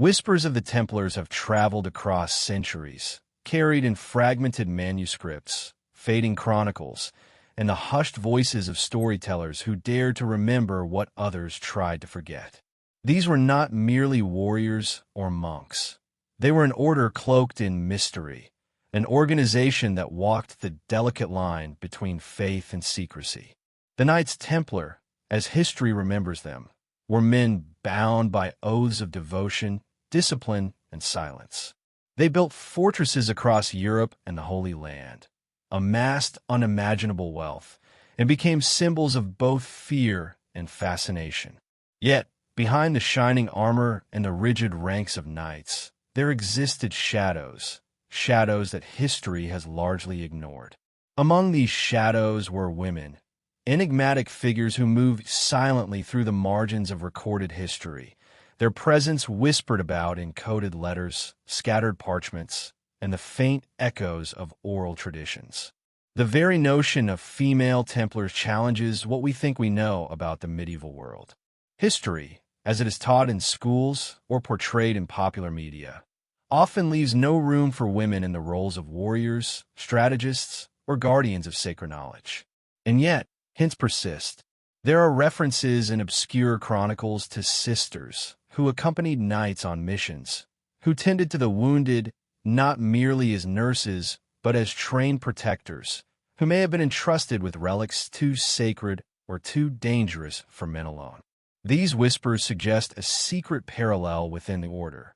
Whispers of the Templars have traveled across centuries, carried in fragmented manuscripts, fading chronicles, and the hushed voices of storytellers who dared to remember what others tried to forget. These were not merely warriors or monks. They were an order cloaked in mystery, an organization that walked the delicate line between faith and secrecy. The Knights Templar, as history remembers them, were men bound by oaths of devotion, discipline, and silence. They built fortresses across Europe and the Holy Land, amassed unimaginable wealth, and became symbols of both fear and fascination. Yet, behind the shining armor and the rigid ranks of knights, there existed shadows that history has largely ignored. Among these shadows were women, enigmatic figures who moved silently through the margins of recorded history, their presence whispered about in coded letters, scattered parchments, and the faint echoes of oral traditions. The very notion of female Templars challenges what we think we know about the medieval world. History, as it is taught in schools or portrayed in popular media, often leaves no room for women in the roles of warriors, strategists, or guardians of sacred knowledge. And yet, hints persist. There are references in obscure chronicles to sisters who accompanied knights on missions, who tended to the wounded not merely as nurses, but as trained protectors, who may have been entrusted with relics too sacred or too dangerous for men alone. These whispers suggest a secret parallel within the order,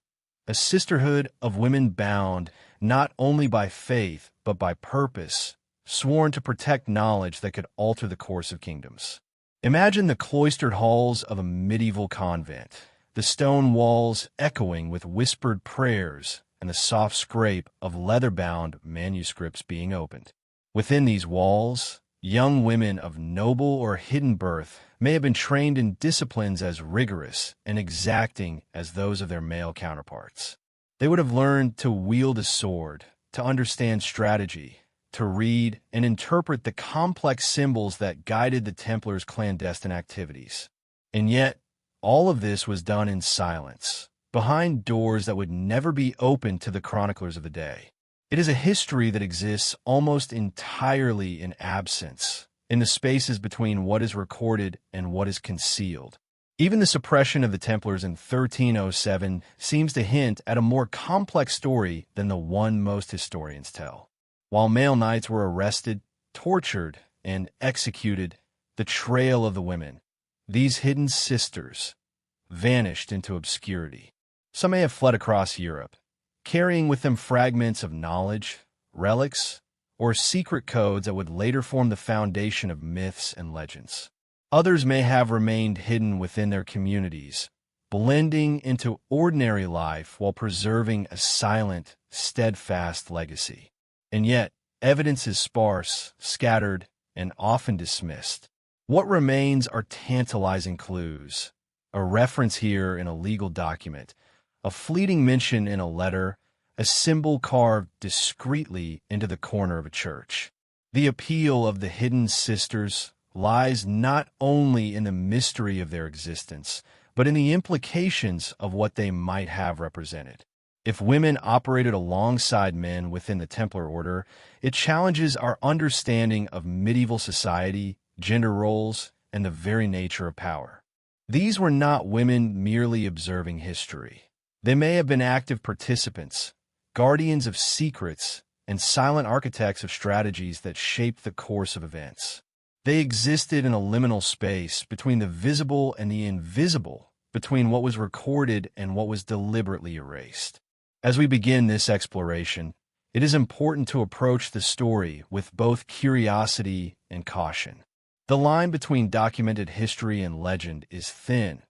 a sisterhood of women bound not only by faith, but by purpose, sworn to protect knowledge that could alter the course of kingdoms. Imagine the cloistered halls of a medieval convent, the stone walls echoing with whispered prayers and the soft scrape of leather-bound manuscripts being opened. Within these walls, young women of noble or hidden birth may have been trained in disciplines as rigorous and exacting as those of their male counterparts. They would have learned to wield a sword, to understand strategy, to read and interpret the complex symbols that guided the Templars' clandestine activities. And yet, all of this was done in silence, behind doors that would never be opened to the chroniclers of the day. It is a history that exists almost entirely in absence, in the spaces between what is recorded and what is concealed. Even the suppression of the Templars in 1307 seems to hint at a more complex story than the one most historians tell. While male knights were arrested, tortured, and executed, the trail of the women, these hidden sisters, vanished into obscurity. Some may have fled across Europe, carrying with them fragments of knowledge, relics, or secret codes that would later form the foundation of myths and legends. Others may have remained hidden within their communities, blending into ordinary life while preserving a silent, steadfast legacy. And yet, evidence is sparse, scattered, and often dismissed. What remains are tantalizing clues. A reference here in a legal document, a fleeting mention in a letter, a symbol carved discreetly into the corner of a church. The appeal of the hidden sisters lies not only in the mystery of their existence, but in the implications of what they might have represented. If women operated alongside men within the Templar Order, it challenges our understanding of medieval society, gender roles, and the very nature of power. These were not women merely observing history. They may have been active participants, guardians of secrets, and silent architects of strategies that shaped the course of events. They existed in a liminal space between the visible and the invisible, between what was recorded and what was deliberately erased. As we begin this exploration, it is important to approach the story with both curiosity and caution. The line between documented history and legend is thin,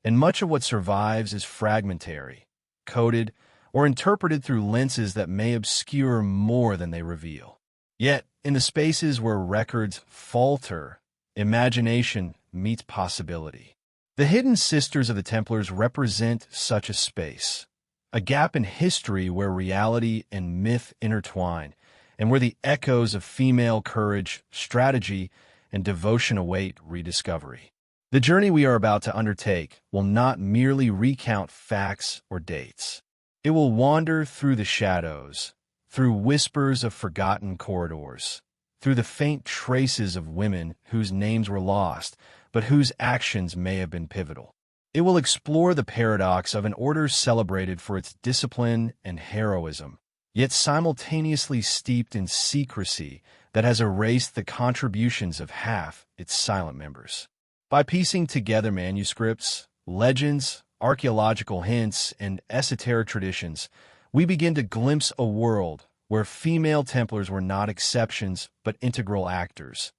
and much of what survives is fragmentary, coded, or interpreted through lenses that may obscure more than they reveal. Yet, in the spaces where records falter, imagination meets possibility. The hidden sisters of the Templars represent such a space, a gap in history where reality and myth intertwine, and where the echoes of female courage, strategy, and devotion await rediscovery. The journey we are about to undertake will not merely recount facts or dates. It will wander through the shadows, through whispers of forgotten corridors, through the faint traces of women whose names were lost, but whose actions may have been pivotal. It will explore the paradox of an order celebrated for its discipline and heroism, yet simultaneously steeped in secrecy that has erased the contributions of half its silent members. By piecing together manuscripts, legends, archaeological hints, and esoteric traditions, we begin to glimpse a world where female Templars were not exceptions but integral actors,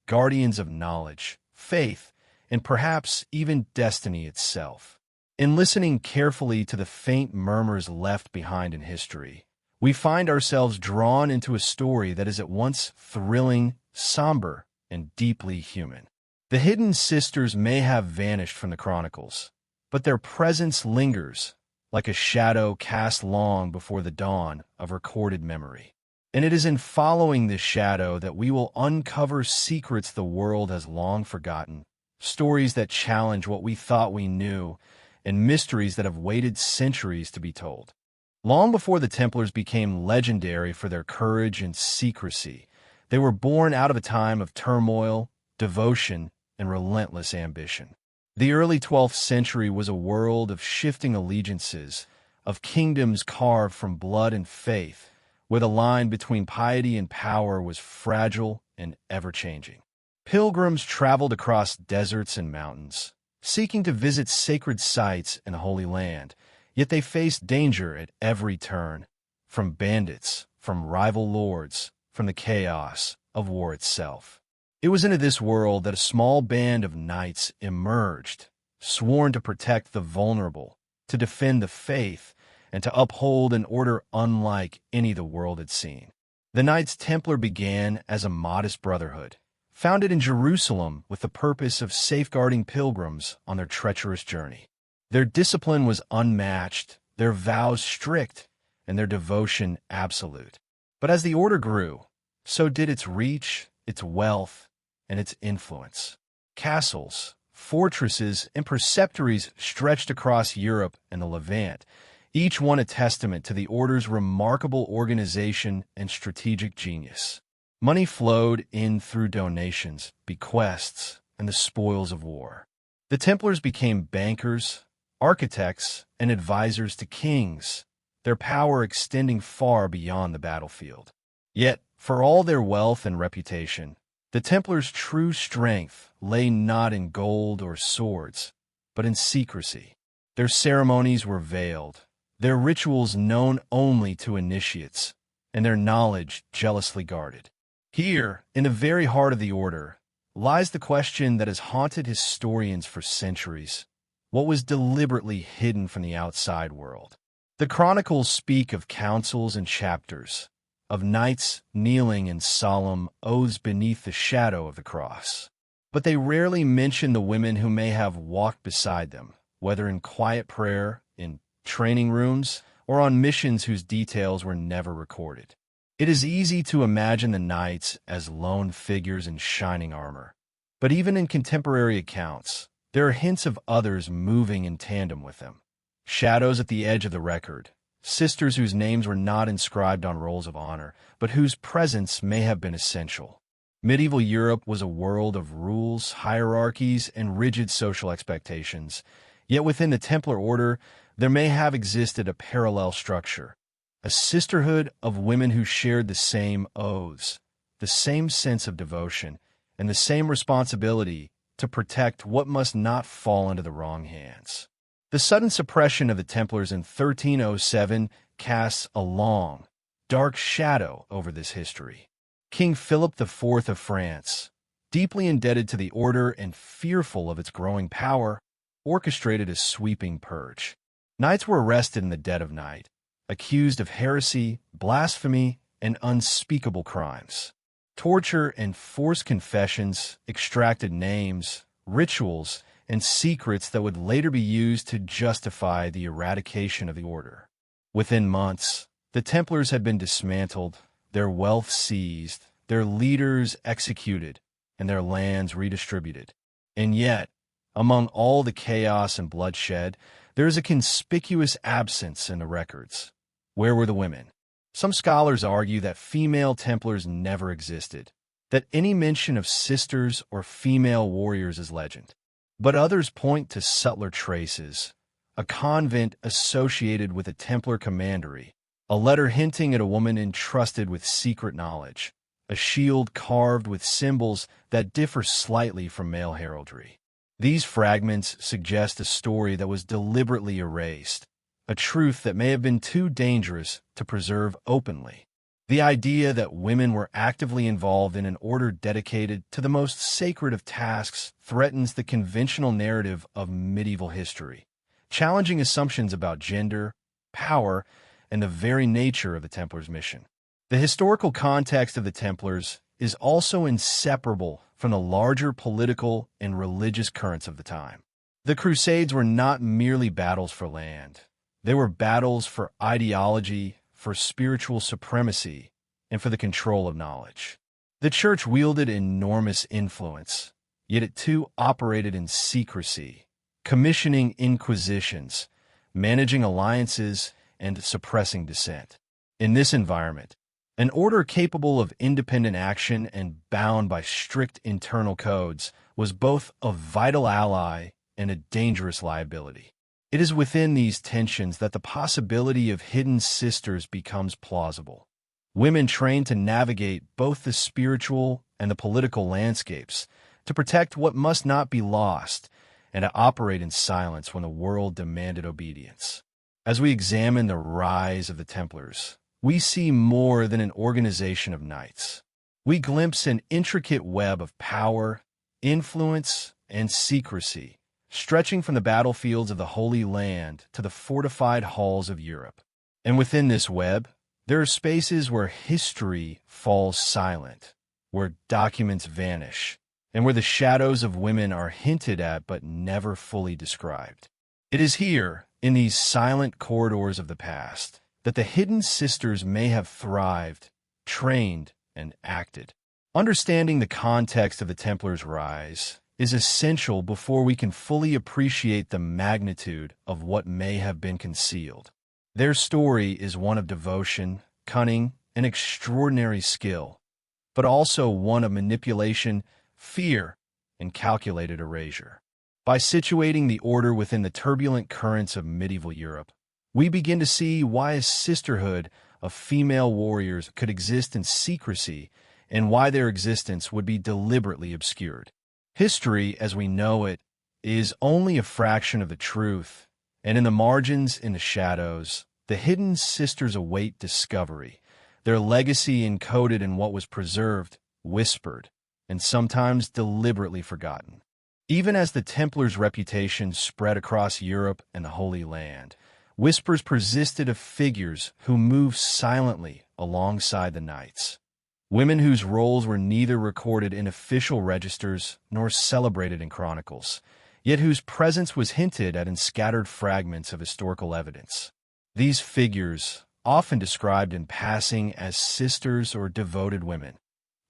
guardians of knowledge, faith, and perhaps even destiny itself. In listening carefully to the faint murmurs left behind in history, we find ourselves drawn into a story that is at once thrilling, somber, and deeply human. The hidden sisters may have vanished from the chronicles, but their presence lingers, like a shadow cast long before the dawn of recorded memory. And it is in following this shadow that we will uncover secrets the world has long forgotten, stories that challenge what we thought we knew, and mysteries that have waited centuries to be told. Long before the Templars became legendary for their courage and secrecy, they were born out of a time of turmoil, devotion, and relentless ambition. The early 12th century was a world of shifting allegiances, of kingdoms carved from blood and faith, where the line between piety and power was fragile and ever-changing. Pilgrims traveled across deserts and mountains, seeking to visit sacred sites in the Holy Land, yet they faced danger at every turn, from bandits, from rival lords, from the chaos of war itself. It was into this world that a small band of knights emerged, sworn to protect the vulnerable, to defend the faith, and to uphold an order unlike any the world had seen. The Knights Templar began as a modest brotherhood, founded in Jerusalem with the purpose of safeguarding pilgrims on their treacherous journey. Their discipline was unmatched, their vows strict, and their devotion absolute. But as the order grew, so did its reach, its wealth, and its influence. Castles, fortresses, and preceptories stretched across Europe and the Levant, each one a testament to the order's remarkable organization and strategic genius. Money flowed in through donations, bequests, and the spoils of war. The Templars became bankers, architects, and advisors to kings, their power extending far beyond the battlefield. Yet, for all their wealth and reputation, the Templars' true strength lay not in gold or swords, but in secrecy. Their ceremonies were veiled, their rituals known only to initiates, and their knowledge jealously guarded. Here, in the very heart of the order, lies the question that has haunted historians for centuries: what was deliberately hidden from the outside world? The chronicles speak of councils and chapters, of knights kneeling in solemn oaths beneath the shadow of the cross. But they rarely mention the women who may have walked beside them, whether in quiet prayer, in training rooms, or on missions whose details were never recorded. It is easy to imagine the knights as lone figures in shining armor, but even in contemporary accounts, there are hints of others moving in tandem with them. Shadows at the edge of the record, sisters whose names were not inscribed on rolls of honor, but whose presence may have been essential. Medieval Europe was a world of rules, hierarchies, and rigid social expectations, yet within the Templar Order there may have existed a parallel structure, a sisterhood of women who shared the same oaths, the same sense of devotion, and the same responsibility to protect what must not fall into the wrong hands. The sudden suppression of the Templars in 1307 casts a long, dark shadow over this history. King Philip IV of France, deeply indebted to the order and fearful of its growing power, orchestrated a sweeping purge. Knights were arrested in the dead of night, accused of heresy, blasphemy, and unspeakable crimes. Torture and forced confessions extracted names, rituals, and secrets that would later be used to justify the eradication of the order. Within months, the Templars had been dismantled, their wealth seized, their leaders executed, and their lands redistributed. And yet, Among all the chaos and bloodshed, there is a conspicuous absence in the records. Where were the women? Some scholars argue that female Templars never existed, that any mention of sisters or female warriors is legend. But others point to subtler traces: a convent associated with a Templar commandery, a letter hinting at a woman entrusted with secret knowledge, a shield carved with symbols that differ slightly from male heraldry. These fragments suggest a story that was deliberately erased, a truth that may have been too dangerous to preserve openly. The idea that women were actively involved in an order dedicated to the most sacred of tasks threatens the conventional narrative of medieval history, challenging assumptions about gender, power, and the very nature of the Templars' mission. The historical context of the Templars is also inseparable from the larger political and religious currents of the time. The Crusades were not merely battles for land. They were battles for ideology, for spiritual supremacy, and for the control of knowledge. The Church wielded enormous influence, yet it too operated in secrecy, commissioning inquisitions, managing alliances, and suppressing dissent. In this environment, an order capable of independent action and bound by strict internal codes was both a vital ally and a dangerous liability. It is within these tensions that the possibility of hidden sisters becomes plausible. Women trained to navigate both the spiritual and the political landscapes, to protect what must not be lost, and to operate in silence when the world demanded obedience. As we examine the rise of the Templars, we see more than an organization of knights. We glimpse an intricate web of power, influence, and secrecy, stretching from the battlefields of the Holy Land to the fortified halls of Europe. And within this web, there are spaces where history falls silent, where documents vanish, and where the shadows of women are hinted at but never fully described. It is here, in these silent corridors of the past, that the hidden sisters may have thrived, trained, and acted. Understanding the context of the Templars' rise is essential before we can fully appreciate the magnitude of what may have been concealed. Their story is one of devotion, cunning, and extraordinary skill, but also one of manipulation, fear, and calculated erasure. By situating the order within the turbulent currents of medieval Europe, we begin to see why a sisterhood of female warriors could exist in secrecy and why their existence would be deliberately obscured. History, as we know it, is only a fraction of the truth, and in the margins, in the shadows, the hidden sisters await discovery, their legacy encoded in what was preserved, whispered, and sometimes deliberately forgotten. Even as the Templars' reputation spread across Europe and the Holy Land, whispers persisted of figures who moved silently alongside the knights. Women whose roles were neither recorded in official registers nor celebrated in chronicles, yet whose presence was hinted at in scattered fragments of historical evidence. These figures, often described in passing as sisters or devoted women,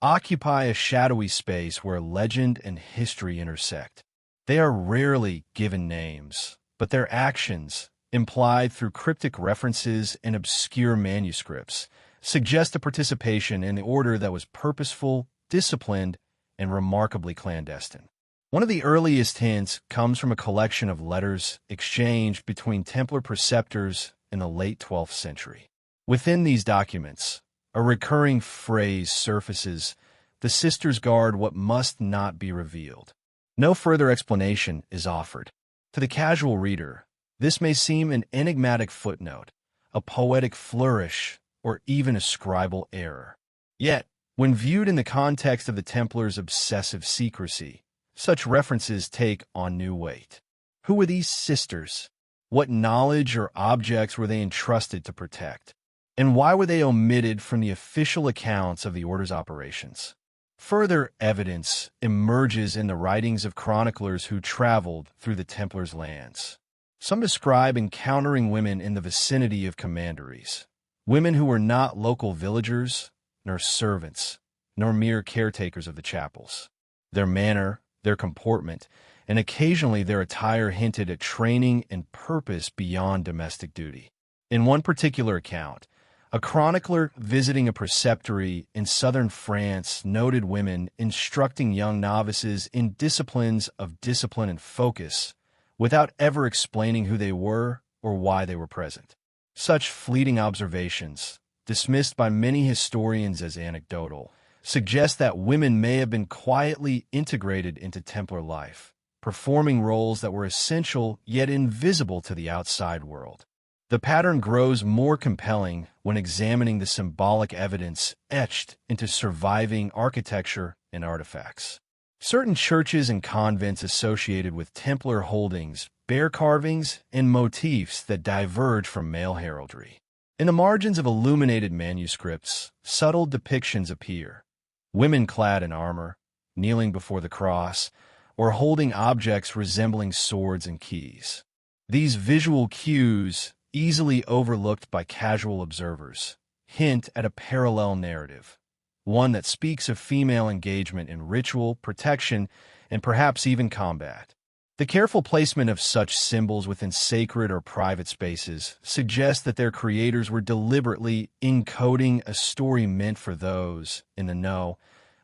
occupy a shadowy space where legend and history intersect. They are rarely given names, but their actions, implied through cryptic references and obscure manuscripts, suggest a participation in the order that was purposeful, disciplined, and remarkably clandestine. One of the earliest hints comes from a collection of letters exchanged between Templar preceptors in the late 12th century. Within these documents, a recurring phrase surfaces: "The sisters guard what must not be revealed." No further explanation is offered. To the casual reader, this may seem an enigmatic footnote, a poetic flourish, or even a scribal error. Yet, when viewed in the context of the Templars' obsessive secrecy, such references take on new weight. Who were these sisters? What knowledge or objects were they entrusted to protect? And why were they omitted from the official accounts of the Order's operations? Further evidence emerges in the writings of chroniclers who traveled through the Templars' lands. Some describe encountering women in the vicinity of commanderies, women who were not local villagers, nor servants, nor mere caretakers of the chapels. Their manner, their comportment, and occasionally their attire hinted at training and purpose beyond domestic duty. In one particular account, a chronicler visiting a preceptory in southern France noted women instructing young novices in disciplines of discipline and focus without ever explaining who they were or why they were present. Such fleeting observations, dismissed by many historians as anecdotal, suggest that women may have been quietly integrated into Templar life, performing roles that were essential yet invisible to the outside world. The pattern grows more compelling when examining the symbolic evidence etched into surviving architecture and artifacts. Certain churches and convents associated with Templar holdings bear carvings and motifs that diverge from male heraldry. In the margins of illuminated manuscripts, subtle depictions appear. Women clad in armor, kneeling before the cross, or holding objects resembling swords and keys. These visual cues, easily overlooked by casual observers, hint at a parallel narrative, one that speaks of female engagement in ritual, protection, and perhaps even combat. The careful placement of such symbols within sacred or private spaces suggests that their creators were deliberately encoding a story meant for those in the know,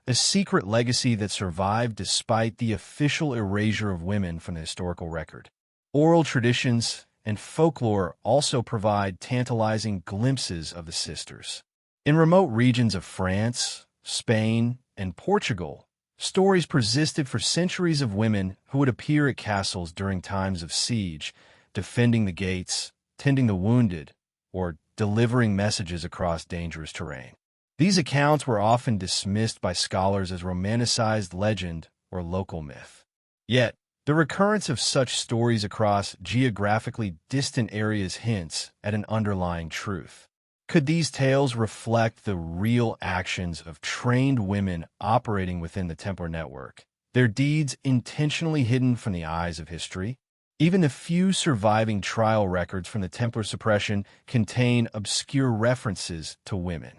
a secret legacy that survived despite the official erasure of women from the historical record. Oral traditions and folklore also provide tantalizing glimpses of the sisters. In remote regions of France, Spain, and Portugal, stories persisted for centuries of women who would appear at castles during times of siege, defending the gates, tending the wounded, or delivering messages across dangerous terrain. These accounts were often dismissed by scholars as romanticized legend or local myth. Yet, the recurrence of such stories across geographically distant areas hints at an underlying truth. Could these tales reflect the real actions of trained women operating within the Templar network, their deeds intentionally hidden from the eyes of history? Even the few surviving trial records from the Templar suppression contain obscure references to women.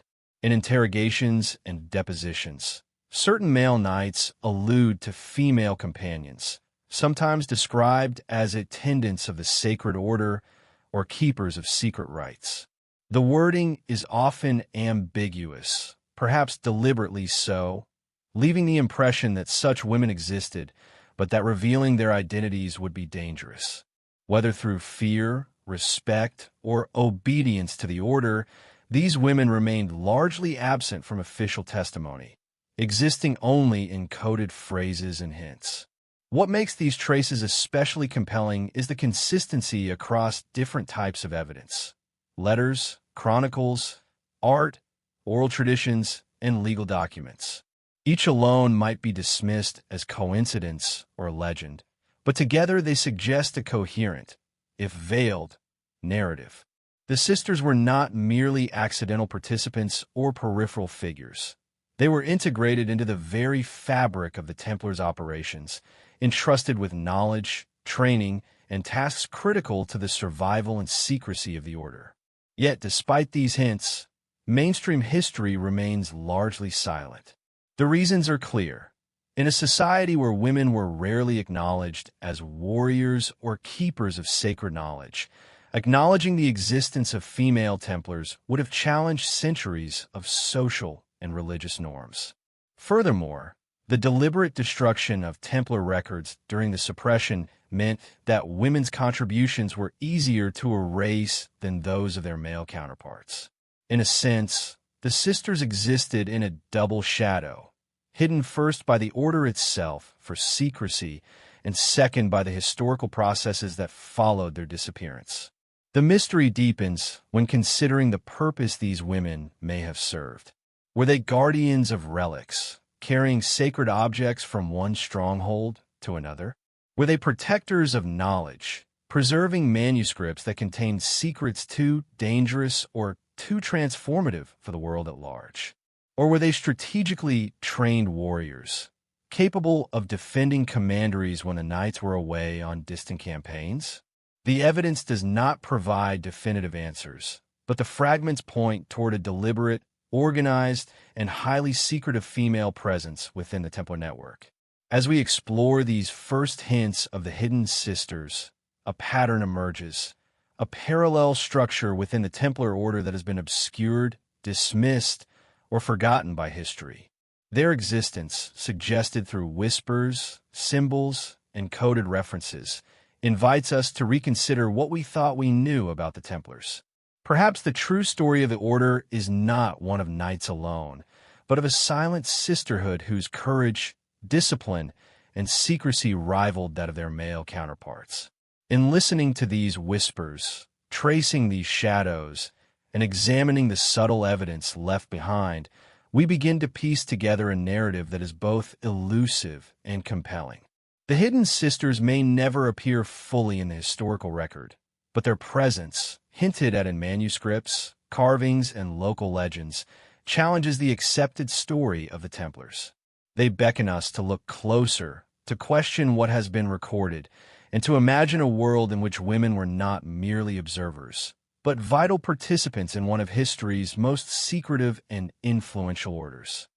In interrogations and depositions, certain male knights allude to female companions, sometimes described as attendants of the sacred order or keepers of secret rites. The wording is often ambiguous, perhaps deliberately so, leaving the impression that such women existed, but that revealing their identities would be dangerous. Whether through fear, respect, or obedience to the order, these women remained largely absent from official testimony, existing only in coded phrases and hints. What makes these traces especially compelling is the consistency across different types of evidence: letters, chronicles, art, oral traditions, and legal documents. Each alone might be dismissed as coincidence or legend, but together they suggest a coherent, if veiled, narrative. The sisters were not merely accidental participants or peripheral figures. They were integrated into the very fabric of the Templars' operations, entrusted with knowledge, training, and tasks critical to the survival and secrecy of the order. Yet, despite these hints, mainstream history remains largely silent. The reasons are clear. In a society where women were rarely acknowledged as warriors or keepers of sacred knowledge, acknowledging the existence of female Templars would have challenged centuries of social and religious norms. Furthermore, the deliberate destruction of Templar records during the suppression meant that women's contributions were easier to erase than those of their male counterparts. In a sense, the sisters existed in a double shadow, hidden first by the order itself for secrecy and second by the historical processes that followed their disappearance. The mystery deepens when considering the purpose these women may have served. Were they guardians of relics, carrying sacred objects from one stronghold to another? Were they protectors of knowledge, preserving manuscripts that contained secrets too dangerous or too transformative for the world at large? Or were they strategically trained warriors, capable of defending commanderies when the knights were away on distant campaigns? The evidence does not provide definitive answers, but the fragments point toward a deliberate, organized, and highly secretive female presence within the Templar network. As we explore these first hints of the hidden sisters, a pattern emerges, a parallel structure within the Templar Order that has been obscured, dismissed, or forgotten by history. Their existence, suggested through whispers, symbols, and coded references, invites us to reconsider what we thought we knew about the Templars. Perhaps the true story of the Order is not one of knights alone, but of a silent sisterhood whose courage, discipline, and secrecy rivaled that of their male counterparts. In listening to these whispers, tracing these shadows, and examining the subtle evidence left behind, we begin to piece together a narrative that is both elusive and compelling. The hidden sisters may never appear fully in the historical record, but their presence, hinted at in manuscripts, carvings, and local legends, challenges the accepted story of the Templars. They beckon us to look closer, to question what has been recorded, and to imagine a world in which women were not merely observers, but vital participants in one of history's most secretive and influential orders.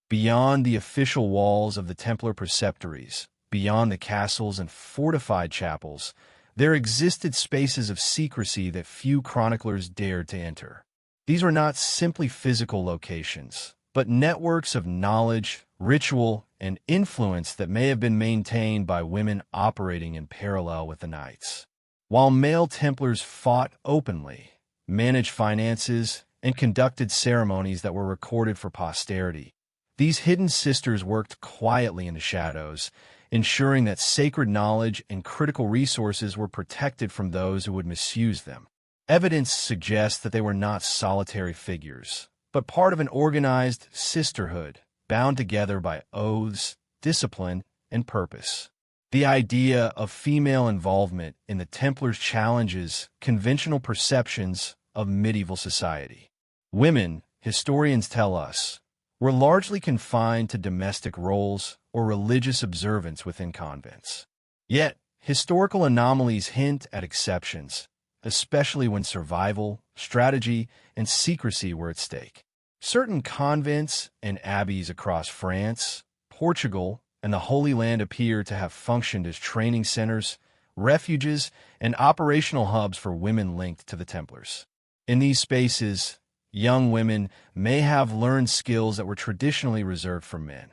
Beyond the official walls of the Templar preceptories, beyond the castles and fortified chapels, there existed spaces of secrecy that few chroniclers dared to enter. These were not simply physical locations, but networks of knowledge, ritual, and influence that may have been maintained by women operating in parallel with the knights. While male Templars fought openly, managed finances, and conducted ceremonies that were recorded for posterity, these hidden sisters worked quietly in the shadows, ensuring that sacred knowledge and critical resources were protected from those who would misuse them. Evidence suggests that they were not solitary figures, but part of an organized sisterhood, bound together by oaths, discipline, and purpose. The idea of female involvement in the Templars challenges conventional perceptions of medieval society. Women, historians tell us, were largely confined to domestic roles or religious observance within convents. Yet, historical anomalies hint at exceptions, especially when survival, strategy, and secrecy were at stake. Certain convents and abbeys across France, Portugal, and the Holy Land appear to have functioned as training centers, refuges, and operational hubs for women linked to the Templars. In these spaces, young women may have learned skills that were traditionally reserved for men.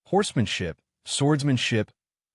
Horsemanship, swordsmanship,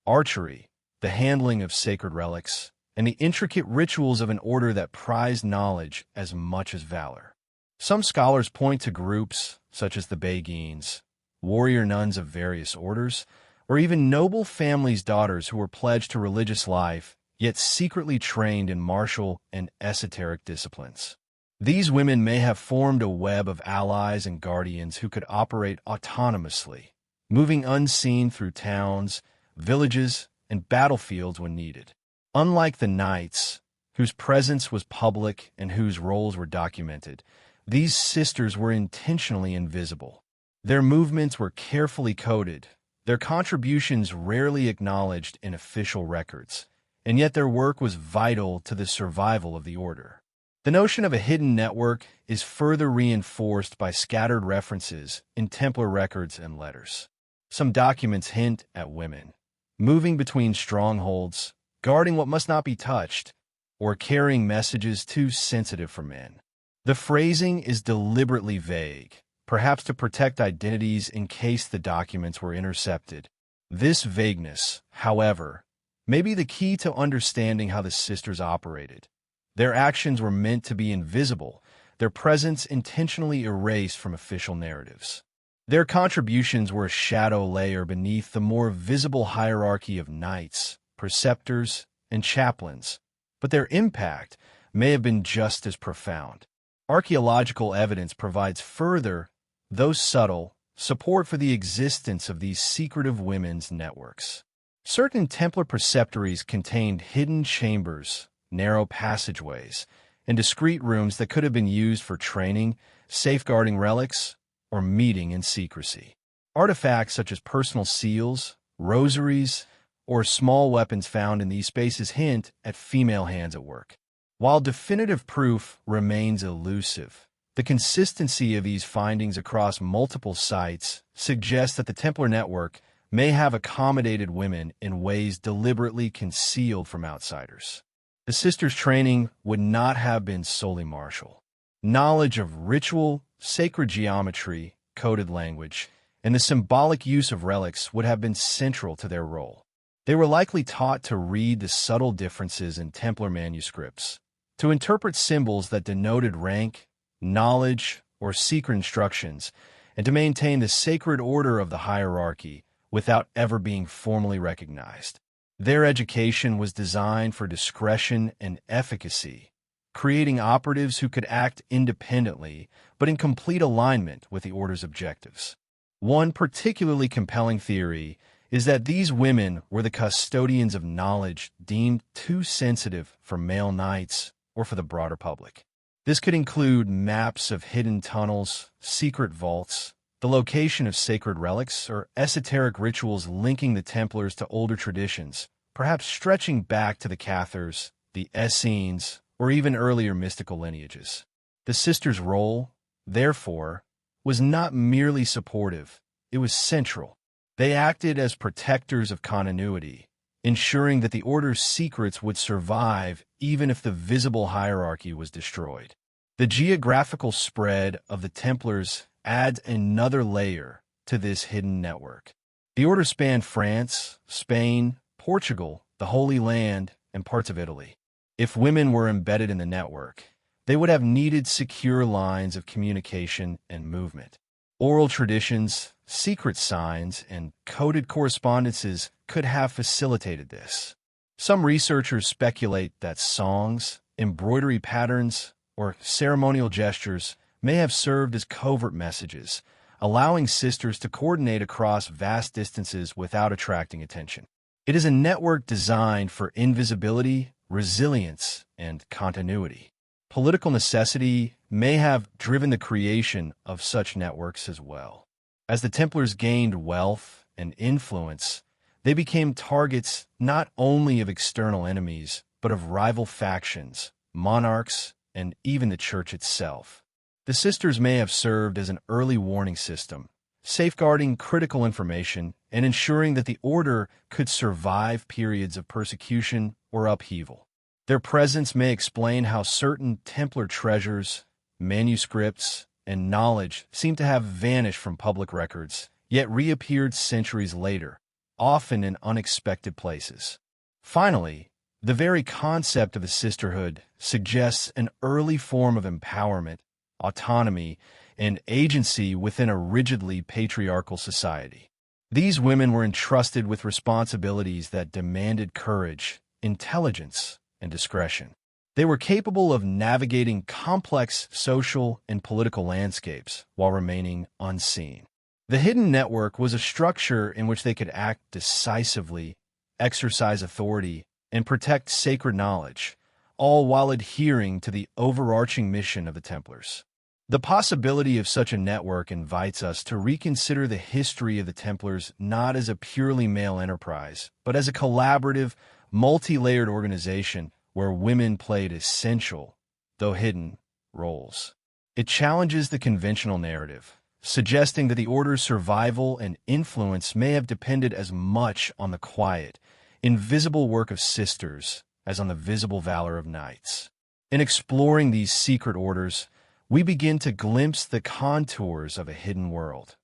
archery, the handling of sacred relics, and the intricate rituals of an order that prized knowledge as much as valor. Some scholars point to groups, such as the Beguines, warrior nuns of various orders, or even noble families' daughters who were pledged to religious life, yet secretly trained in martial and esoteric disciplines. These women may have formed a web of allies and guardians who could operate autonomously, moving unseen through towns, villages, and battlefields when needed. Unlike the knights, whose presence was public and whose roles were documented, these sisters were intentionally invisible. Their movements were carefully coded, their contributions rarely acknowledged in official records, and yet their work was vital to the survival of the order. The notion of a hidden network is further reinforced by scattered references in Templar records and letters. Some documents hint at women, moving between strongholds, guarding what must not be touched, or carrying messages too sensitive for men. The phrasing is deliberately vague, perhaps to protect identities in case the documents were intercepted. This vagueness, however, may be the key to understanding how the sisters operated. Their actions were meant to be invisible, their presence intentionally erased from official narratives. Their contributions were a shadow layer beneath the more visible hierarchy of knights, preceptors, and chaplains, but their impact may have been just as profound. Archaeological evidence provides further, though subtle, support for the existence of these secretive women's networks. Certain Templar preceptories contained hidden chambers, narrow passageways, and discreet rooms that could have been used for training, safeguarding relics, or meeting in secrecy. Artifacts such as personal seals, rosaries, or small weapons found in these spaces hint at female hands at work. While definitive proof remains elusive, the consistency of these findings across multiple sites suggests that the Templar network may have accommodated women in ways deliberately concealed from outsiders. The sisters' training would not have been solely martial. Knowledge of ritual, sacred geometry, coded language, and the symbolic use of relics would have been central to their role. They were likely taught to read the subtle differences in Templar manuscripts, to interpret symbols that denoted rank, knowledge, or secret instructions, and to maintain the sacred order of the hierarchy without ever being formally recognized. Their education was designed for discretion and efficacy, creating operatives who could act independently but in complete alignment with the Order's objectives. One particularly compelling theory is that these women were the custodians of knowledge deemed too sensitive for male knights or for the broader public. This could include maps of hidden tunnels, secret vaults, the location of sacred relics, or esoteric rituals linking the Templars to older traditions, perhaps stretching back to the Cathars, the Essenes, or even earlier mystical lineages. The sisters' role, therefore, was not merely supportive, it was central. They acted as protectors of continuity, ensuring that the Order's secrets would survive even if the visible hierarchy was destroyed. The geographical spread of the Templars adds another layer to this hidden network. The Order spanned France, Spain, Portugal, the Holy Land, and parts of Italy. If women were embedded in the network, they would have needed secure lines of communication and movement. Oral traditions, secret signs, and coded correspondences could have facilitated this. Some researchers speculate that songs, embroidery patterns, or ceremonial gestures may have served as covert messages, allowing sisters to coordinate across vast distances without attracting attention. It is a network designed for invisibility, resilience, and continuity. Political necessity may have driven the creation of such networks as well. As the Templars gained wealth and influence, they became targets not only of external enemies, but of rival factions, monarchs, and even the church itself. The sisters may have served as an early warning system, safeguarding critical information and ensuring that the Order could survive periods of persecution or upheaval. Their presence may explain how certain Templar treasures, manuscripts, and knowledge seem to have vanished from public records, yet reappeared centuries later, often in unexpected places. Finally, the very concept of a sisterhood suggests an early form of empowerment, autonomy, and agency within a rigidly patriarchal society. These women were entrusted with responsibilities that demanded courage, intelligence, and discretion. They were capable of navigating complex social and political landscapes while remaining unseen. The hidden network was a structure in which they could act decisively, exercise authority, and protect sacred knowledge, all while adhering to the overarching mission of the Templars. The possibility of such a network invites us to reconsider the history of the Templars not as a purely male enterprise, but as a collaborative, multi-layered organization where women played essential, though hidden, roles. It challenges the conventional narrative, suggesting that the Order's survival and influence may have depended as much on the quiet, invisible work of sisters as on the visible valor of knights. In exploring these secret orders, we begin to glimpse the contours of a hidden world,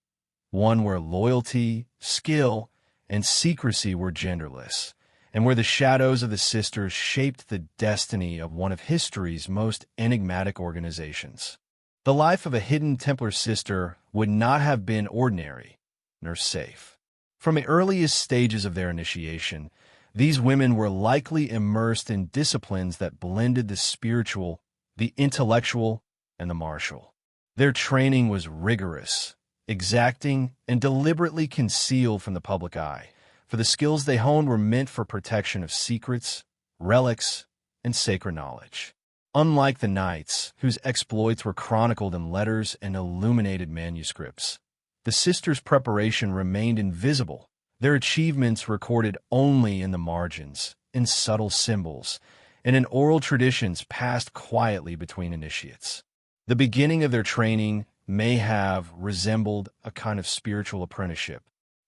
one where loyalty, skill, and secrecy were genderless, and where the shadows of the sisters shaped the destiny of one of history's most enigmatic organizations. The life of a hidden Templar sister would not have been ordinary nor safe. From the earliest stages of their initiation, these women were likely immersed in disciplines that blended the spiritual, the intellectual, and the martial. Their training was rigorous, exacting, and deliberately concealed from the public eye, for the skills they honed were meant for protection of secrets, relics, and sacred knowledge. Unlike the knights, whose exploits were chronicled in letters and illuminated manuscripts, the sisters' preparation remained invisible, their achievements recorded only in the margins, in subtle symbols, and in oral traditions passed quietly between initiates. The beginning of their training may have resembled a kind of spiritual apprenticeship,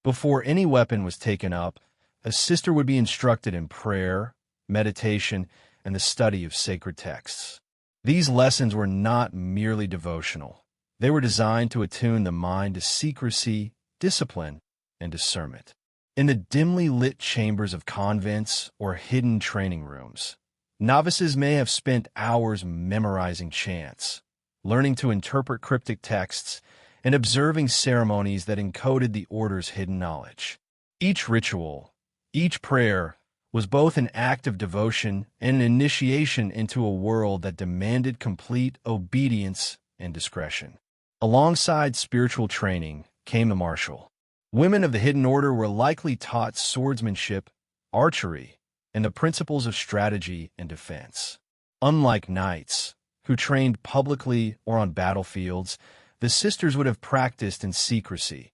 Before any weapon was taken up, a sister would be instructed in prayer, meditation, and the study of sacred texts. These lessons were not merely devotional. They were designed to attune the mind to secrecy, discipline, and discernment. In the dimly lit chambers of convents or hidden training rooms, novices may have spent hours memorizing chants, learning to interpret cryptic texts, and observing ceremonies that encoded the order's hidden knowledge. Each ritual, each prayer, was both an act of devotion and an initiation into a world that demanded complete obedience and discretion. Alongside spiritual training came the martial. Women of the Hidden Order were likely taught swordsmanship, archery, and the principles of strategy and defense. Unlike knights, who trained publicly or on battlefields, the sisters would have practiced in secrecy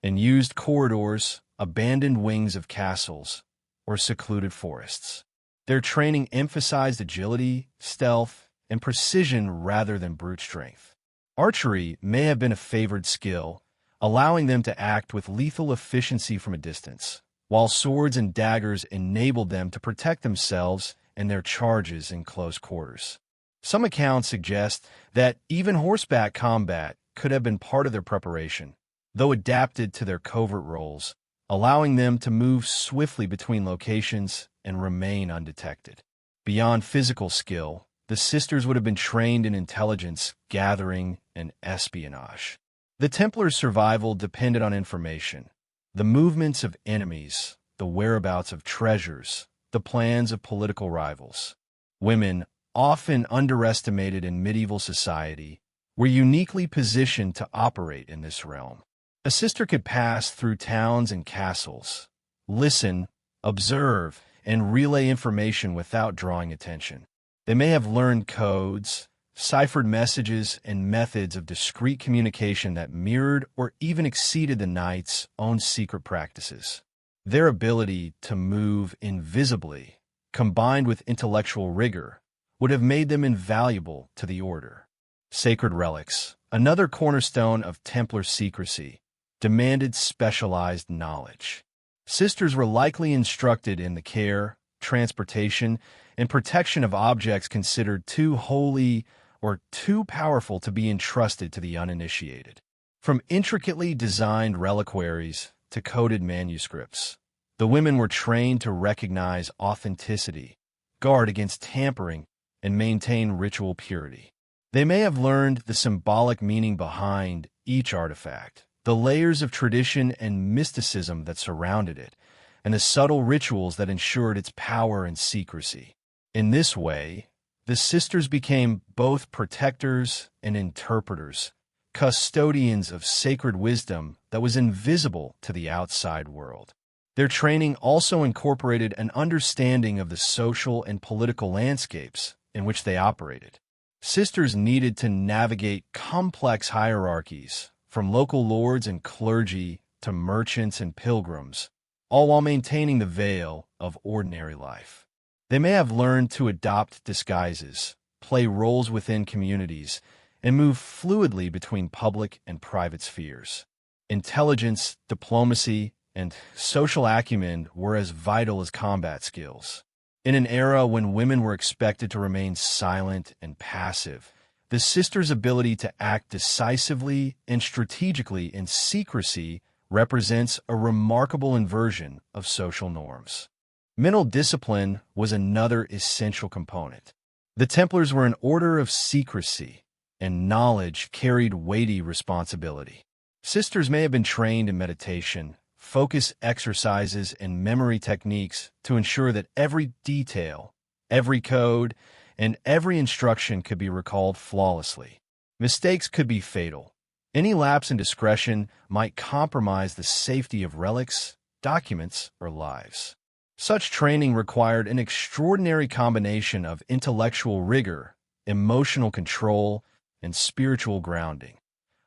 and used corridors, abandoned wings of castles, or secluded forests. Their training emphasized agility, stealth, and precision rather than brute strength. Archery may have been a favored skill, allowing them to act with lethal efficiency from a distance, while swords and daggers enabled them to protect themselves and their charges in close quarters. Some accounts suggest that even horseback combat could have been part of their preparation, though adapted to their covert roles, allowing them to move swiftly between locations and remain undetected. Beyond physical skill, the sisters would have been trained in intelligence, gathering, and espionage. The Templars' survival depended on information, the movements of enemies, the whereabouts of treasures, the plans of political rivals. Women, often underestimated in medieval society, were uniquely positioned to operate in this realm. A sister could pass through towns and castles, listen, observe, and relay information without drawing attention. They may have learned codes, ciphered messages, and methods of discreet communication that mirrored or even exceeded the knight's own secret practices. Their ability to move invisibly, combined with intellectual rigor, would have made them invaluable to the order. Sacred relics, another cornerstone of Templar secrecy, demanded specialized knowledge. Sisters were likely instructed in the care, transportation, and protection of objects considered too holy or too powerful to be entrusted to the uninitiated. From intricately designed reliquaries to coded manuscripts, the women were trained to recognize authenticity, guard against tampering, and maintain ritual purity. They may have learned the symbolic meaning behind each artifact, the layers of tradition and mysticism that surrounded it, and the subtle rituals that ensured its power and secrecy. In this way, the sisters became both protectors and interpreters, custodians of sacred wisdom that was invisible to the outside world. Their training also incorporated an understanding of the social and political landscapes in which they operated. Sisters needed to navigate complex hierarchies, from local lords and clergy to merchants and pilgrims, all while maintaining the veil of ordinary life. They may have learned to adopt disguises, play roles within communities, and move fluidly between public and private spheres. Intelligence, diplomacy, and social acumen were as vital as combat skills. In an era when women were expected to remain silent and passive, the sisters' ability to act decisively and strategically in secrecy represents a remarkable inversion of social norms. Mental discipline was another essential component. The Templars were an order of secrecy, and knowledge carried weighty responsibility. Sisters may have been trained in meditation, focus exercises, and memory techniques to ensure that every detail, every code, and every instruction could be recalled flawlessly. Mistakes could be fatal. Any lapse in discretion might compromise the safety of relics, documents, or lives. Such training required an extraordinary combination of intellectual rigor, emotional control, and spiritual grounding,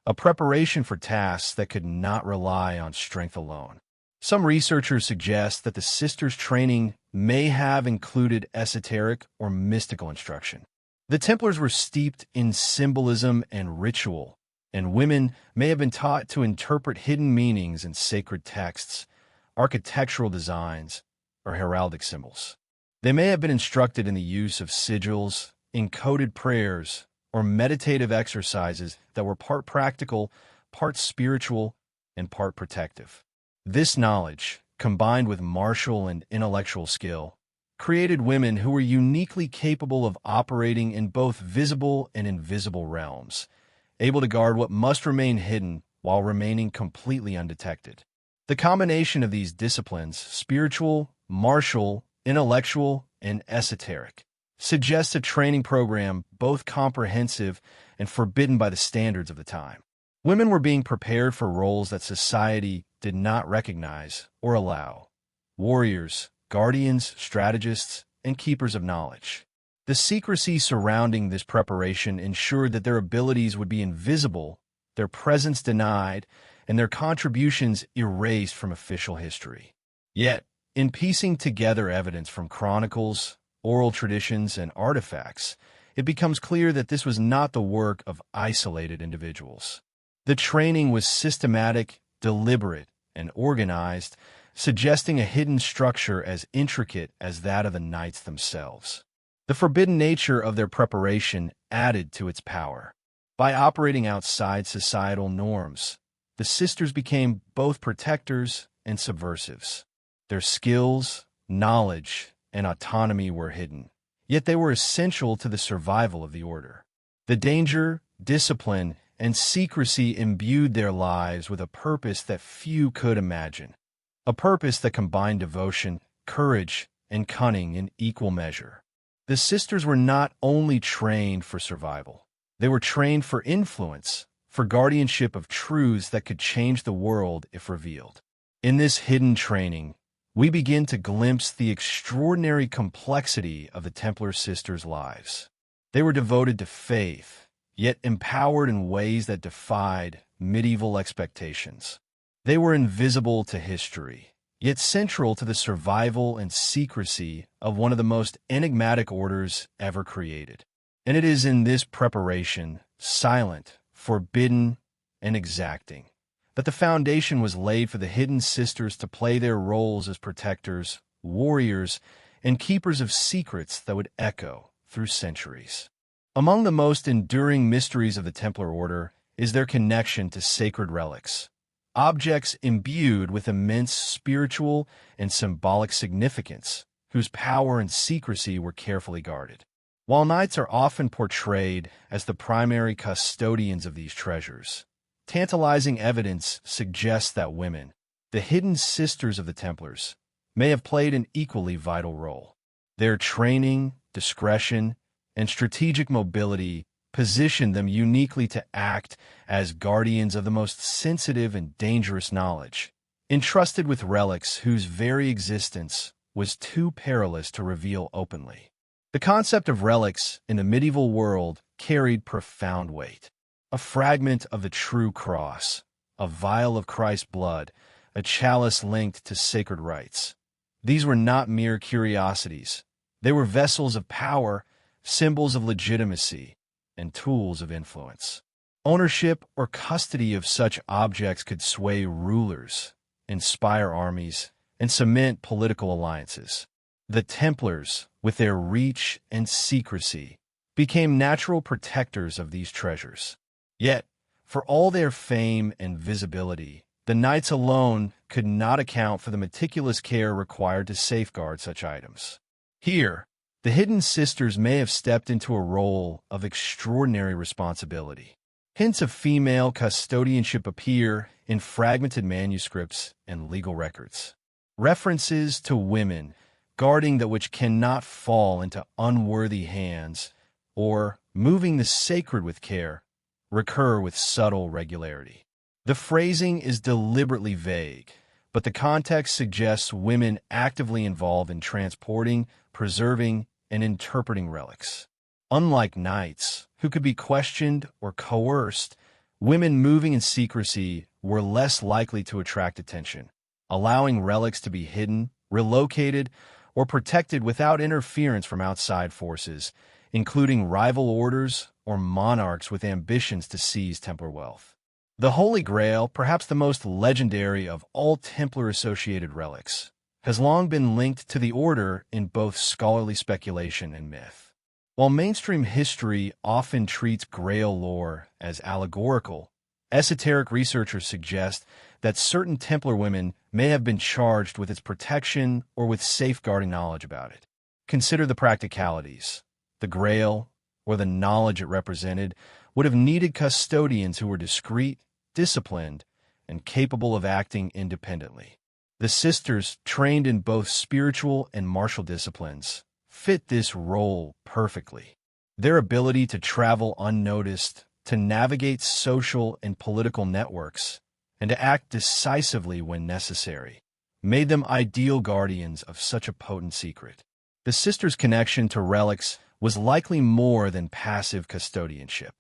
a preparation for tasks that could not rely on strength alone. Some researchers suggest that the sisters' training may have included esoteric or mystical instruction. The Templars were steeped in symbolism and ritual, and women may have been taught to interpret hidden meanings in sacred texts, architectural designs, or heraldic symbols. They may have been instructed in the use of sigils, encoded prayers, or meditative exercises that were part practical, part spiritual, and part protective. This knowledge, combined with martial and intellectual skill, created women who were uniquely capable of operating in both visible and invisible realms, able to guard what must remain hidden while remaining completely undetected. The combination of these disciplines, spiritual, martial, intellectual, and esoteric, suggests a training program both comprehensive and forbidden by the standards of the time. Women were being prepared for roles that society did not recognize or allow: warriors, guardians, strategists, and keepers of knowledge. The secrecy surrounding this preparation ensured that their abilities would be invisible, their presence denied, and their contributions erased from official history. Yet, in piecing together evidence from chronicles, oral traditions, and artifacts, it becomes clear that this was not the work of isolated individuals. The training was systematic, deliberate, and organized, suggesting a hidden structure as intricate as that of the knights themselves. The forbidden nature of their preparation added to its power. By operating outside societal norms, the sisters became both protectors and subversives. Their skills, knowledge, and autonomy were hidden, yet they were essential to the survival of the order. The danger, discipline, and secrecy imbued their lives with a purpose that few could imagine, a purpose that combined devotion, courage, and cunning in equal measure. The sisters were not only trained for survival, they were trained for influence, for guardianship of truths that could change the world if revealed. In this hidden training, we begin to glimpse the extraordinary complexity of the Templar sisters' lives. They were devoted to faith, yet empowered in ways that defied medieval expectations. They were invisible to history, yet central to the survival and secrecy of one of the most enigmatic orders ever created. And it is in this preparation, silent, forbidden, and exacting, that the foundation was laid for the hidden sisters to play their roles as protectors, warriors, and keepers of secrets that would echo through centuries. Among the most enduring mysteries of the Templar Order is their connection to sacred relics, objects imbued with immense spiritual and symbolic significance, whose power and secrecy were carefully guarded. While knights are often portrayed as the primary custodians of these treasures, tantalizing evidence suggests that women, the hidden sisters of the Templars, may have played an equally vital role. Their training, discretion, and strategic mobility positioned them uniquely to act as guardians of the most sensitive and dangerous knowledge, entrusted with relics whose very existence was too perilous to reveal openly. The concept of relics in the medieval world carried profound weight. A fragment of the true cross, a vial of Christ's blood, a chalice linked to sacred rites. These were not mere curiosities. They were vessels of power, symbols of legitimacy, and tools of influence. Ownership or custody of such objects could sway rulers, inspire armies, and cement political alliances. The Templars, with their reach and secrecy, became natural protectors of these treasures. Yet, for all their fame and visibility, the knights alone could not account for the meticulous care required to safeguard such items. Here, the hidden sisters may have stepped into a role of extraordinary responsibility. Hints of female custodianship appear in fragmented manuscripts and legal records. References to women guarding that which cannot fall into unworthy hands, or moving the sacred with care, recur with subtle regularity. The phrasing is deliberately vague, but the context suggests women actively involved in transporting, preserving, and interpreting relics. Unlike knights, who could be questioned or coerced, women moving in secrecy were less likely to attract attention, allowing relics to be hidden, relocated, or protected without interference from outside forces, including rival orders or monarchs with ambitions to seize Templar wealth. The Holy Grail, perhaps the most legendary of all Templar-associated relics, has long been linked to the order in both scholarly speculation and myth. While mainstream history often treats Grail lore as allegorical, esoteric researchers suggest that certain Templar women may have been charged with its protection or with safeguarding knowledge about it. Consider the practicalities. The Grail, or the knowledge it represented, would have needed custodians who were discreet, disciplined, and capable of acting independently. The sisters, trained in both spiritual and martial disciplines, fit this role perfectly. Their ability to travel unnoticed, to navigate social and political networks, and to act decisively when necessary, made them ideal guardians of such a potent secret. The sisters' connection to relics was likely more than passive custodianship.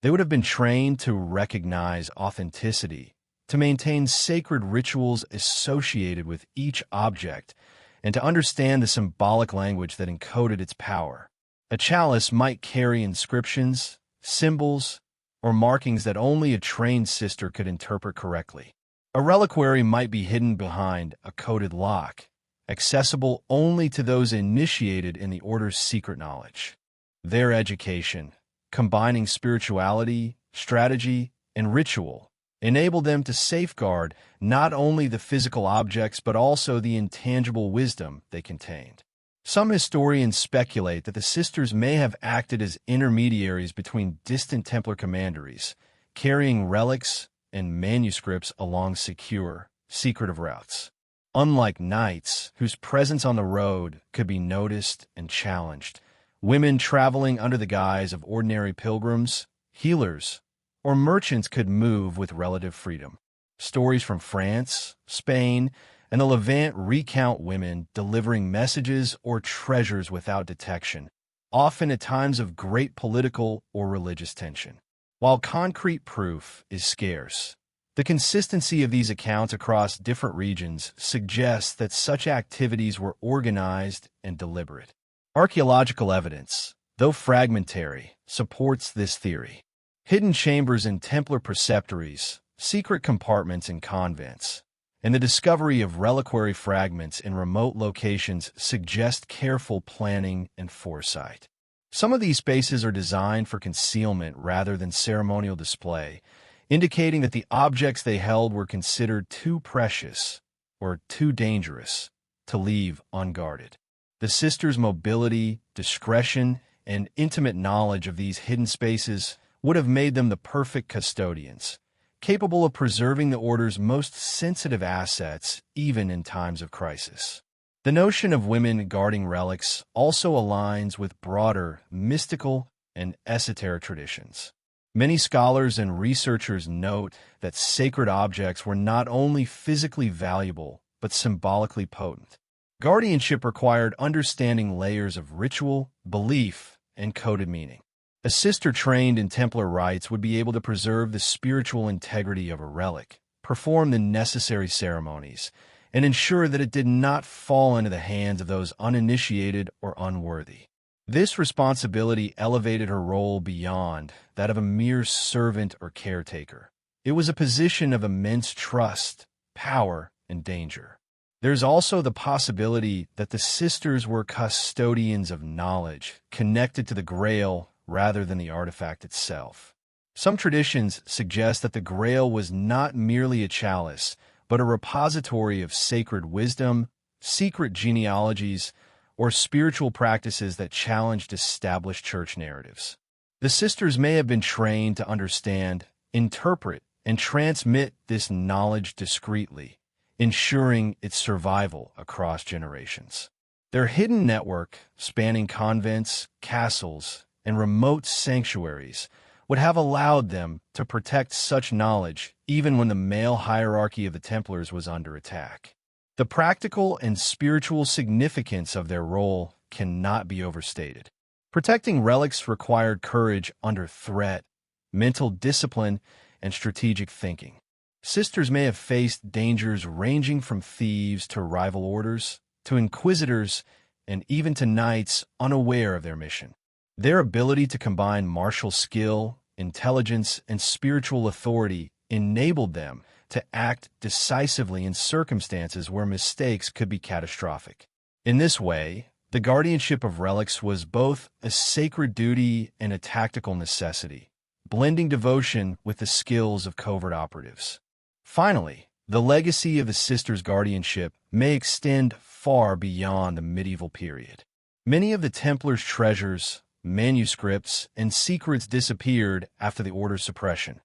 They would have been trained to recognize authenticity, to maintain sacred rituals associated with each object, and to understand the symbolic language that encoded its power. A chalice might carry inscriptions, symbols, or markings that only a trained sister could interpret correctly. A reliquary might be hidden behind a coded lock, accessible only to those initiated in the Order's secret knowledge. Their education, combining spirituality, strategy, and ritual, enabled them to safeguard not only the physical objects but also the intangible wisdom they contained. Some historians speculate that the sisters may have acted as intermediaries between distant Templar commanderies, carrying relics and manuscripts along secure, secretive routes. Unlike knights, whose presence on the road could be noticed and challenged, women traveling under the guise of ordinary pilgrims, healers, or merchants could move with relative freedom. Stories from France, Spain, and the Levant recount women delivering messages or treasures without detection, often at times of great political or religious tension. While concrete proof is scarce, the consistency of these accounts across different regions suggests that such activities were organized and deliberate. Archaeological evidence, though fragmentary, supports this theory. Hidden chambers in Templar preceptories, secret compartments in convents, and the discovery of reliquary fragments in remote locations suggest careful planning and foresight. Some of these spaces are designed for concealment rather than ceremonial display, indicating that the objects they held were considered too precious or too dangerous to leave unguarded. The sisters' mobility, discretion, and intimate knowledge of these hidden spaces would have made them the perfect custodians, capable of preserving the Order's most sensitive assets even in times of crisis. The notion of women guarding relics also aligns with broader mystical and esoteric traditions. Many scholars and researchers note that sacred objects were not only physically valuable, but symbolically potent. Guardianship required understanding layers of ritual, belief, and coded meaning. A sister trained in Templar rites would be able to preserve the spiritual integrity of a relic, perform the necessary ceremonies, and ensure that it did not fall into the hands of those uninitiated or unworthy. This responsibility elevated her role beyond that of a mere servant or caretaker. It was a position of immense trust, power, and danger. There's also the possibility that the sisters were custodians of knowledge, connected to the Grail rather than the artifact itself. Some traditions suggest that the Grail was not merely a chalice, but a repository of sacred wisdom, secret genealogies, or spiritual practices that challenged established church narratives. The sisters may have been trained to understand, interpret, and transmit this knowledge discreetly, ensuring its survival across generations. Their hidden network, spanning convents, castles, and remote sanctuaries, would have allowed them to protect such knowledge even when the male hierarchy of the Templars was under attack. The practical and spiritual significance of their role cannot be overstated. Protecting relics required courage under threat, mental discipline, and strategic thinking. Sisters may have faced dangers ranging from thieves to rival orders, to inquisitors, and even to knights unaware of their mission. Their ability to combine martial skill, intelligence, and spiritual authority enabled them to act decisively in circumstances where mistakes could be catastrophic. In this way, the guardianship of relics was both a sacred duty and a tactical necessity, blending devotion with the skills of covert operatives. Finally, the legacy of the sisters' guardianship may extend far beyond the medieval period. Many of the Templars' treasures, manuscripts, and secrets disappeared after the Order's suppression,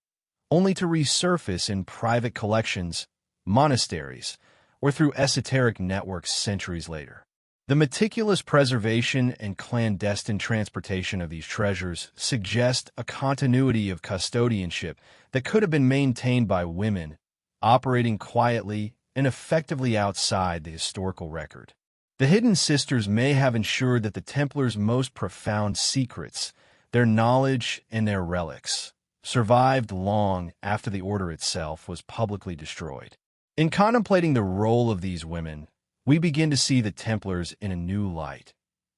only to resurface in private collections, monasteries, or through esoteric networks centuries later. The meticulous preservation and clandestine transportation of these treasures suggest a continuity of custodianship that could have been maintained by women, operating quietly and effectively outside the historical record. The hidden sisters may have ensured that the Templars' most profound secrets, their knowledge and their relics, survived long after the Order itself was publicly destroyed. In contemplating the role of these women, we begin to see the Templars in a new light,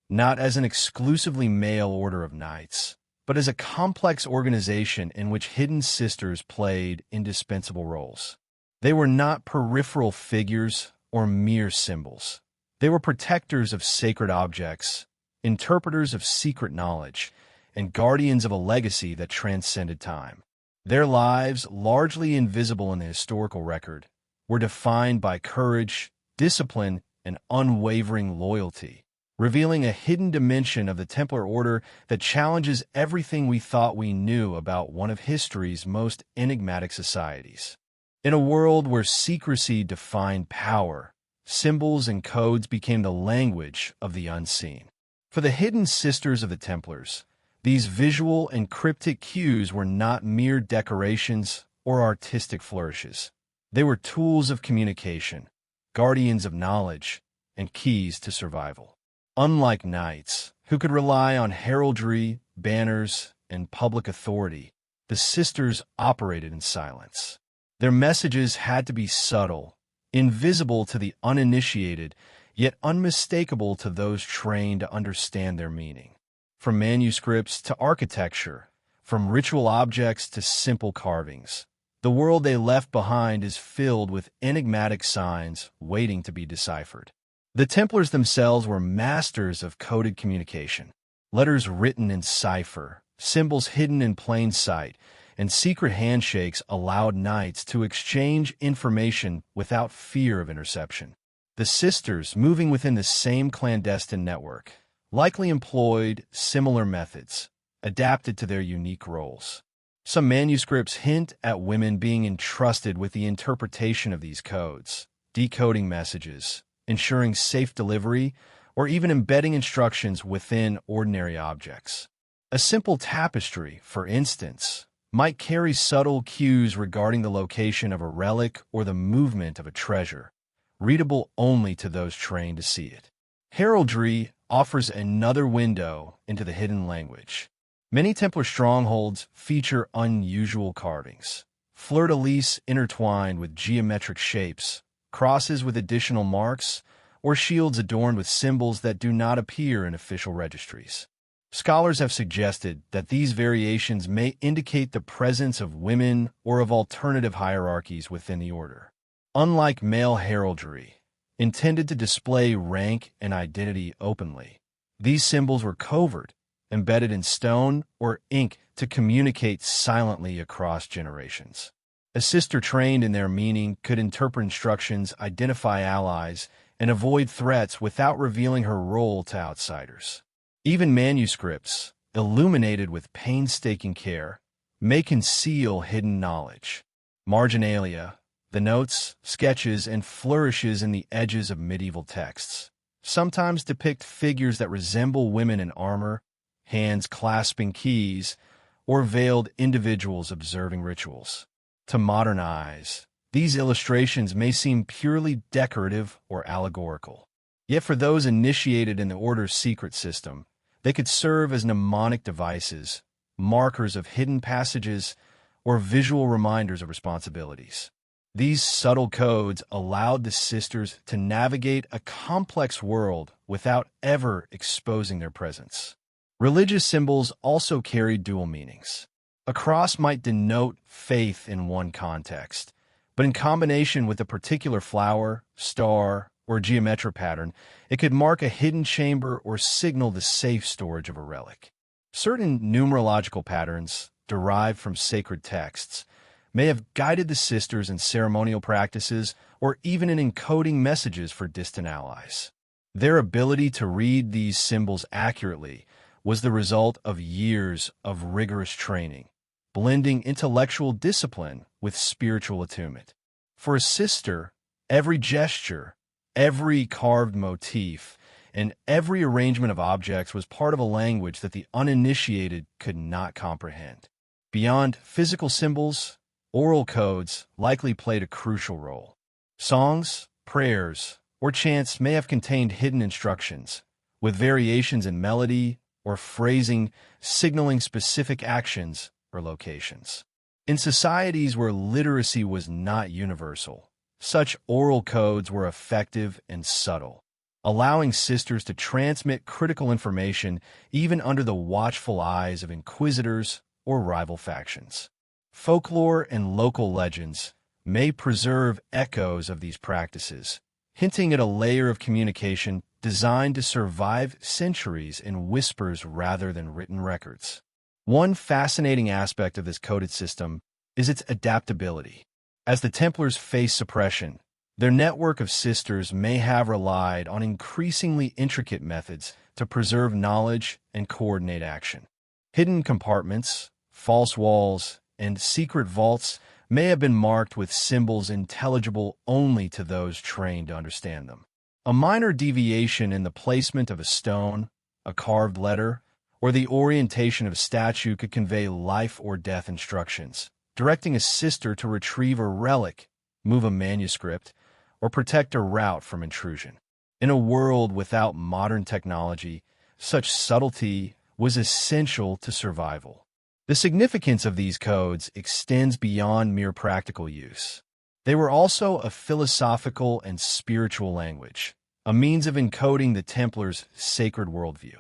not as an exclusively male order of knights, but as a complex organization in which hidden sisters played indispensable roles. They were not peripheral figures or mere symbols. They were protectors of sacred objects, interpreters of secret knowledge, and guardians of a legacy that transcended time. Their lives, largely invisible in the historical record, were defined by courage, discipline, and unwavering loyalty, revealing a hidden dimension of the Templar Order that challenges everything we thought we knew about one of history's most enigmatic societies. In a world where secrecy defined power, symbols and codes became the language of the unseen. For the hidden sisters of the Templars, these visual and cryptic cues were not mere decorations or artistic flourishes. They were tools of communication, guardians of knowledge, and keys to survival. Unlike knights, who could rely on heraldry, banners, and public authority, the sisters operated in silence. Their messages had to be subtle, invisible to the uninitiated, yet unmistakable to those trained to understand their meaning. From manuscripts to architecture, from ritual objects to simple carvings, the world they left behind is filled with enigmatic signs waiting to be deciphered. The Templars themselves were masters of coded communication. Letters written in cipher, symbols hidden in plain sight, and secret handshakes allowed knights to exchange information without fear of interception. The sisters, moving within the same clandestine network, likely employed similar methods, adapted to their unique roles. Some manuscripts hint at women being entrusted with the interpretation of these codes, decoding messages, ensuring safe delivery, or even embedding instructions within ordinary objects. A simple tapestry, for instance, might carry subtle cues regarding the location of a relic or the movement of a treasure, readable only to those trained to see it. Heraldry offers another window into the hidden language. Many Templar strongholds feature unusual carvings, fleur-de-lis intertwined with geometric shapes, crosses with additional marks, or shields adorned with symbols that do not appear in official registries. Scholars have suggested that these variations may indicate the presence of women or of alternative hierarchies within the order. Unlike male heraldry, intended to display rank and identity openly, these symbols were covert, embedded in stone or ink to communicate silently across generations. A sister trained in their meaning could interpret instructions, identify allies, and avoid threats without revealing her role to outsiders. Even manuscripts, illuminated with painstaking care, may conceal hidden knowledge. Marginalia, the notes, sketches, and flourishes in the edges of medieval texts, sometimes depict figures that resemble women in armor, hands clasping keys, or veiled individuals observing rituals. To modern eyes, these illustrations may seem purely decorative or allegorical. Yet for those initiated in the Order's secret system, they could serve as mnemonic devices, markers of hidden passages, or visual reminders of responsibilities. These subtle codes allowed the sisters to navigate a complex world without ever exposing their presence. Religious symbols also carried dual meanings. A cross might denote faith in one context, but in combination with a particular flower, star, or geometric pattern, it could mark a hidden chamber or signal the safe storage of a relic. Certain numerological patterns, derived from sacred texts, may have guided the sisters in ceremonial practices or even in encoding messages for distant allies. Their ability to read these symbols accurately was the result of years of rigorous training, blending intellectual discipline with spiritual attunement. For a sister, every gesture, every carved motif, and every arrangement of objects was part of a language that the uninitiated could not comprehend. Beyond physical symbols, oral codes likely played a crucial role. Songs, prayers, or chants may have contained hidden instructions, with variations in melody or phrasing signaling specific actions or locations. In societies where literacy was not universal, such oral codes were effective and subtle, allowing sisters to transmit critical information even under the watchful eyes of inquisitors or rival factions. Folklore and local legends may preserve echoes of these practices, hinting at a layer of communication designed to survive centuries in whispers rather than written records. One fascinating aspect of this coded system is its adaptability. As the Templars faced suppression, their network of sisters may have relied on increasingly intricate methods to preserve knowledge and coordinate action. Hidden compartments, false walls, and secret vaults may have been marked with symbols intelligible only to those trained to understand them. A minor deviation in the placement of a stone, a carved letter, or the orientation of a statue could convey life or death instructions, directing a sister to retrieve a relic, move a manuscript, or protect a route from intrusion. In a world without modern technology, such subtlety was essential to survival. The significance of these codes extends beyond mere practical use. They were also a philosophical and spiritual language, a means of encoding the Templars' sacred worldview.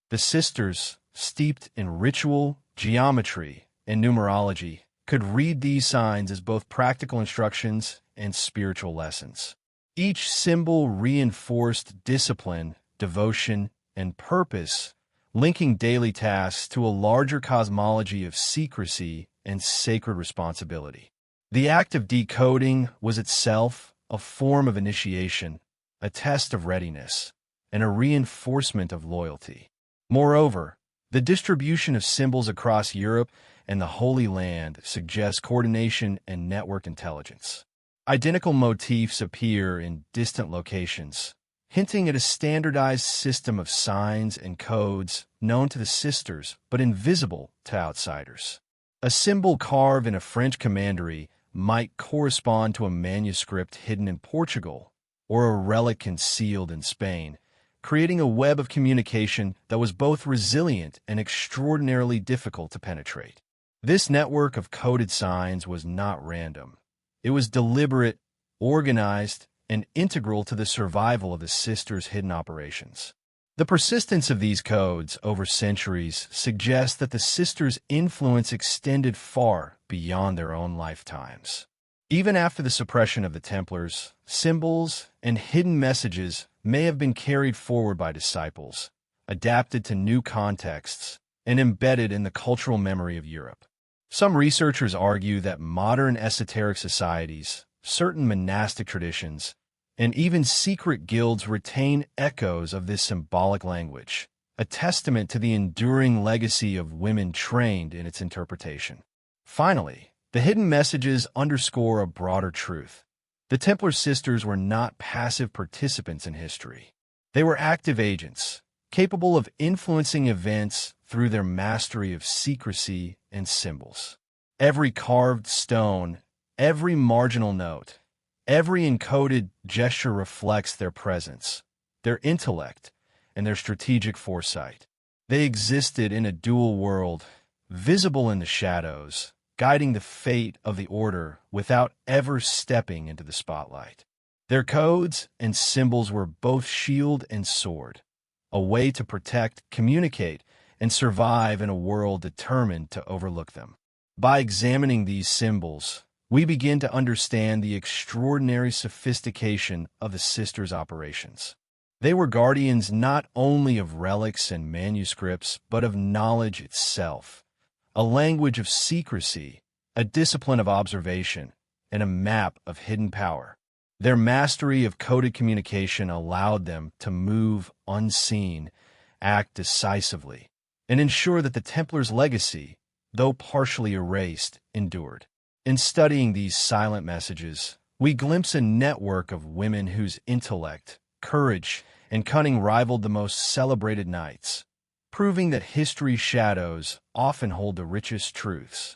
The sisters, steeped in ritual, geometry, and numerology, could read these signs as both practical instructions and spiritual lessons. Each symbol reinforced discipline, devotion, and purpose, linking daily tasks to a larger cosmology of secrecy and sacred responsibility. The act of decoding was itself a form of initiation, a test of readiness, and a reinforcement of loyalty. Moreover, the distribution of symbols across Europe and the Holy Land suggests coordination and network intelligence. Identical motifs appear in distant locations, hinting at a standardized system of signs and codes known to the sisters but invisible to outsiders. A symbol carved in a French commandery might correspond to a manuscript hidden in Portugal or a relic concealed in Spain, creating a web of communication that was both resilient and extraordinarily difficult to penetrate. This network of coded signs was not random. It was deliberate, organized, and integral to the survival of the sisters' hidden operations. The persistence of these codes over centuries suggests that the sisters' influence extended far beyond their own lifetimes. Even after the suppression of the Templars, symbols and hidden messages may have been carried forward by disciples, adapted to new contexts, and embedded in the cultural memory of Europe. Some researchers argue that modern esoteric societies, certain monastic traditions, and even secret guilds retain echoes of this symbolic language, a testament to the enduring legacy of women trained in its interpretation. Finally, the hidden messages underscore a broader truth. The Templar sisters were not passive participants in history. They were active agents, capable of influencing events through their mastery of secrecy and symbols. Every carved stone, every marginal note, every encoded gesture reflects their presence, their intellect, and their strategic foresight. They existed in a dual world, visible in the shadows, guiding the fate of the Order without ever stepping into the spotlight. Their codes and symbols were both shield and sword, a way to protect, communicate, and survive in a world determined to overlook them. By examining these symbols, we begin to understand the extraordinary sophistication of the sisters' operations. They were guardians not only of relics and manuscripts, but of knowledge itself, a language of secrecy, a discipline of observation, and a map of hidden power. Their mastery of coded communication allowed them to move unseen, act decisively, and ensure that the Templars' legacy, though partially erased, endured. In studying these silent messages, we glimpse a network of women whose intellect, courage, and cunning rivaled the most celebrated knights, proving that history's shadows often hold the richest truths.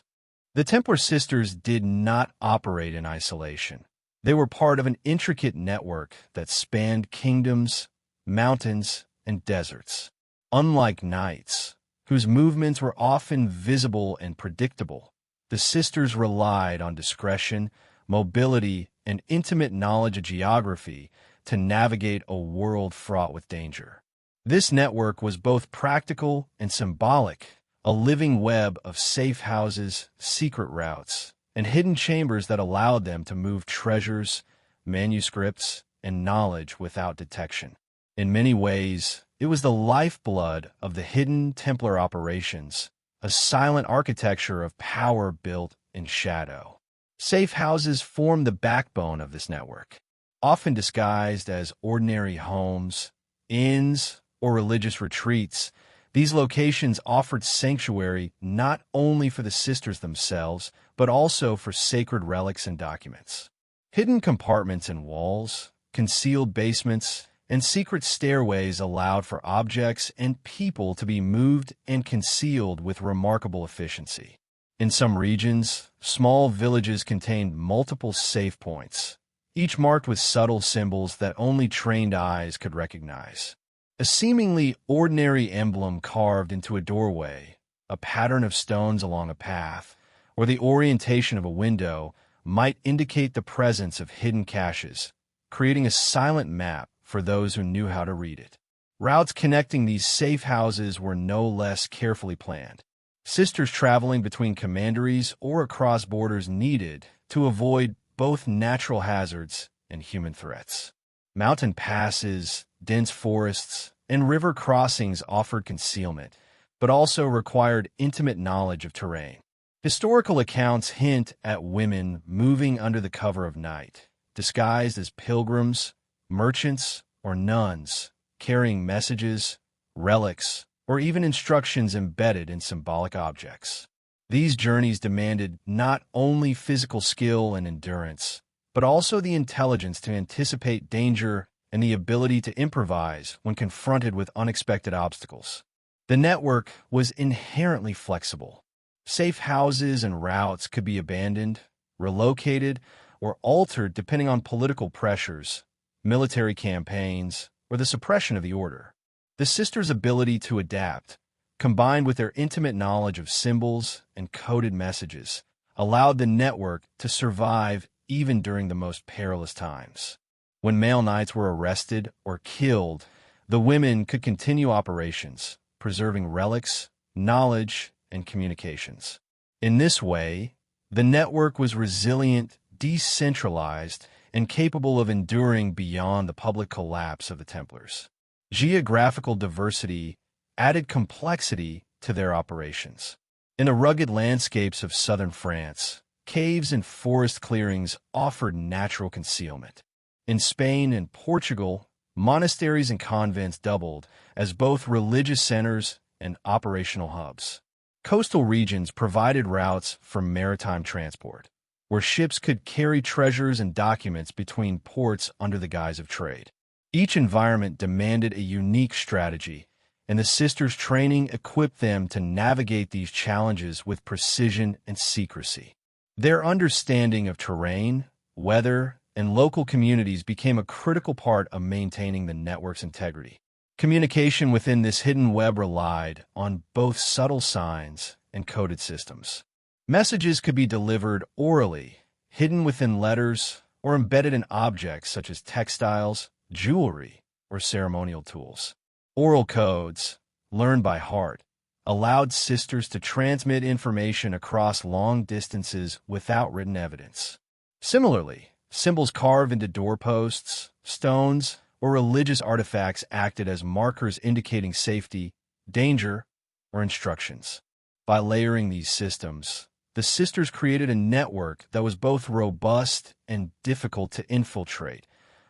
The Templar sisters did not operate in isolation. They were part of an intricate network that spanned kingdoms, mountains, and deserts. Unlike knights, whose movements were often visible and predictable, the sisters relied on discretion, mobility, and intimate knowledge of geography to navigate a world fraught with danger. This network was both practical and symbolic, a living web of safe houses, secret routes, and hidden chambers that allowed them to move treasures, manuscripts, and knowledge without detection. In many ways, it was the lifeblood of the hidden Templar operations, a silent architecture of power built in shadow. Safe houses formed the backbone of this network, often disguised as ordinary homes, inns, or religious retreats. These locations offered sanctuary not only for the sisters themselves, but also for sacred relics and documents. Hidden compartments in walls, concealed basements, and secret stairways allowed for objects and people to be moved and concealed with remarkable efficiency. In some regions, small villages contained multiple safe points, each marked with subtle symbols that only trained eyes could recognize. A seemingly ordinary emblem carved into a doorway, a pattern of stones along a path, or the orientation of a window might indicate the presence of hidden caches, creating a silent map for those who knew how to read it. Routes connecting these safe houses were no less carefully planned. Sisters traveling between commanderies or across borders needed to avoid both natural hazards and human threats. Mountain passes, dense forests, and river crossings offered concealment, but also required intimate knowledge of terrain. Historical accounts hint at women moving under the cover of night, disguised as pilgrims, merchants, or nuns, carrying messages, relics, or even instructions embedded in symbolic objects. These journeys demanded not only physical skill and endurance, but also the intelligence to anticipate danger and the ability to improvise when confronted with unexpected obstacles. The network was inherently flexible. Safe houses and routes could be abandoned, relocated, or altered depending on political pressures, military campaigns, or the suppression of the order. The sisters' ability to adapt, combined with their intimate knowledge of symbols and coded messages, allowed the network to survive even during the most perilous times. When male knights were arrested or killed, the women could continue operations, preserving relics, knowledge, and communications. In this way, the network was resilient, decentralized, and capable of enduring beyond the public collapse of the Templars. Geographical diversity added complexity to their operations. In the rugged landscapes of southern France, caves and forest clearings offered natural concealment. In Spain and Portugal, monasteries and convents doubled as both religious centers and operational hubs. Coastal regions provided routes for maritime transport, where ships could carry treasures and documents between ports under the guise of trade. Each environment demanded a unique strategy, and the sisters' training equipped them to navigate these challenges with precision and secrecy. Their understanding of terrain, weather, and local communities became a critical part of maintaining the network's integrity. Communication within this hidden web relied on both subtle signs and coded systems. Messages could be delivered orally, hidden within letters, or embedded in objects such as textiles, jewelry, or ceremonial tools. Oral codes, learned by heart, allowed sisters to transmit information across long distances without written evidence. Similarly, symbols carved into doorposts, stones, or religious artifacts acted as markers indicating safety, danger, or instructions. By layering these systems, the sisters created a network that was both robust and difficult to infiltrate,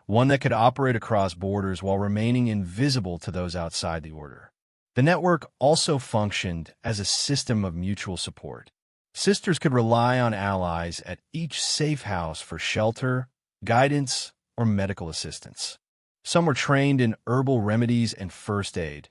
one that could operate across borders while remaining invisible to those outside the order. The network also functioned as a system of mutual support. Sisters could rely on allies at each safe house for shelter, guidance, or medical assistance. Some were trained in herbal remedies and first aid,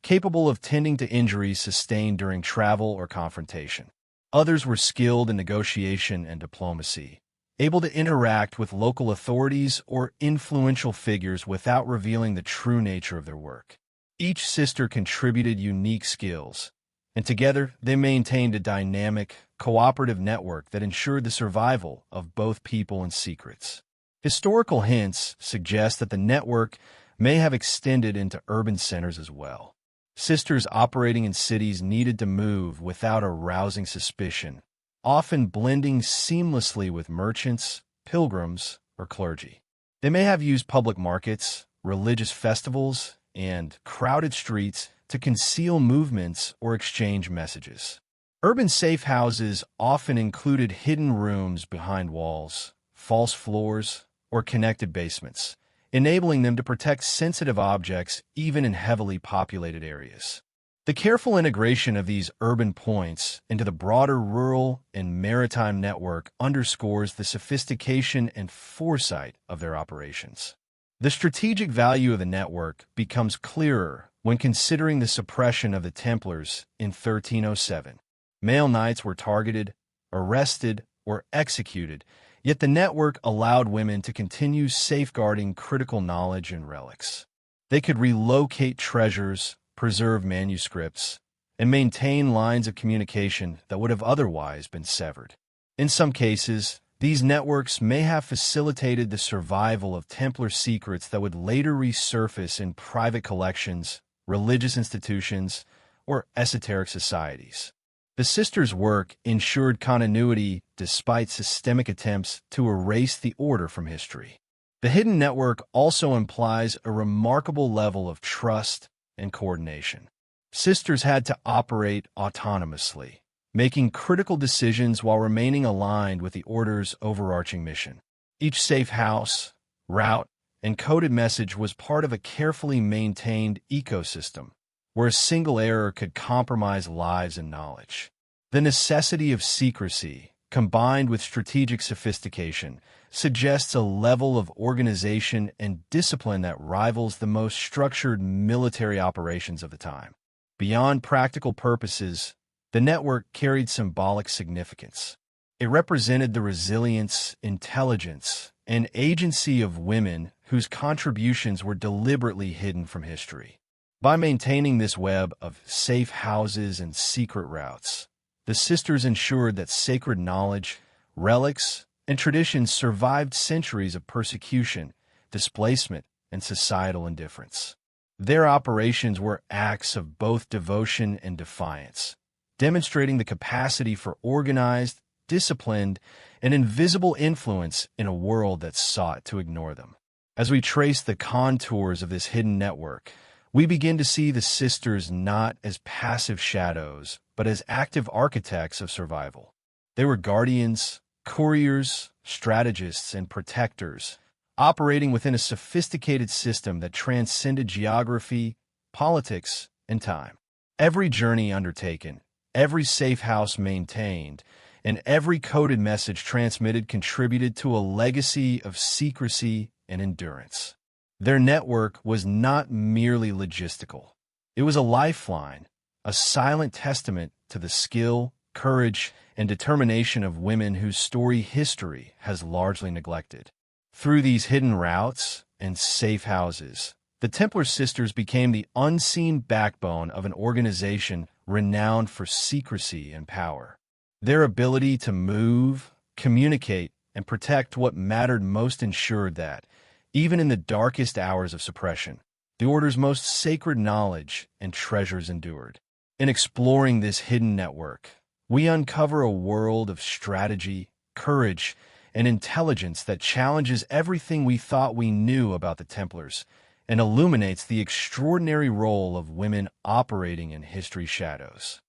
capable of tending to injuries sustained during travel or confrontation. Others were skilled in negotiation and diplomacy, able to interact with local authorities or influential figures without revealing the true nature of their work. Each sister contributed unique skills, and together they maintained a dynamic, cooperative network that ensured the survival of both people and secrets. Historical hints suggest that the network may have extended into urban centers as well. Sisters operating in cities needed to move without arousing suspicion, often blending seamlessly with merchants, pilgrims, or clergy. They may have used public markets, religious festivals, and crowded streets to conceal movements or exchange messages. Urban safe houses often included hidden rooms behind walls, false floors, or connected basements, enabling them to protect sensitive objects even in heavily populated areas. The careful integration of these urban points into the broader rural and maritime network underscores the sophistication and foresight of their operations. The strategic value of the network becomes clearer when considering the suppression of the Templars in 1307. Male knights were targeted, arrested, or executed, yet the network allowed women to continue safeguarding critical knowledge and relics. They could relocate treasures, preserve manuscripts, and maintain lines of communication that would have otherwise been severed. In some cases, these networks may have facilitated the survival of Templar secrets that would later resurface in private collections, religious institutions, or esoteric societies. The sisters' work ensured continuity despite systemic attempts to erase the order from history. The hidden network also implies a remarkable level of trust and coordination. Sisters had to operate autonomously, making critical decisions while remaining aligned with the order's overarching mission. Each safe house, route, and coded message was part of a carefully maintained ecosystem, where a single error could compromise lives and knowledge. The necessity of secrecy, combined with strategic sophistication, suggests a level of organization and discipline that rivals the most structured military operations of the time. Beyond practical purposes, the network carried symbolic significance. It represented the resilience, intelligence, and agency of women whose contributions were deliberately hidden from history. By maintaining this web of safe houses and secret routes, the sisters ensured that sacred knowledge, relics, and traditions survived centuries of persecution, displacement, and societal indifference. Their operations were acts of both devotion and defiance, demonstrating the capacity for organized, disciplined, and invisible influence in a world that sought to ignore them. As we trace the contours of this hidden network, we begin to see the sisters not as passive shadows, but as active architects of survival. They were guardians, couriers, strategists, and protectors, operating within a sophisticated system that transcended geography, politics, and time. Every journey undertaken, every safe house maintained, and every coded message transmitted contributed to a legacy of secrecy and endurance. Their network was not merely logistical. It was a lifeline, a silent testament to the skill, courage, and determination of women whose story history has largely neglected. Through these hidden routes and safe houses, the Templar sisters became the unseen backbone of an organization renowned for secrecy and power. Their ability to move, communicate, and protect what mattered most ensured that, even in the darkest hours of suppression, the Order's most sacred knowledge and treasures endured. In exploring this hidden network, we uncover a world of strategy, courage, and intelligence that challenges everything we thought we knew about the Templars and illuminates the extraordinary role of women operating in history's shadows.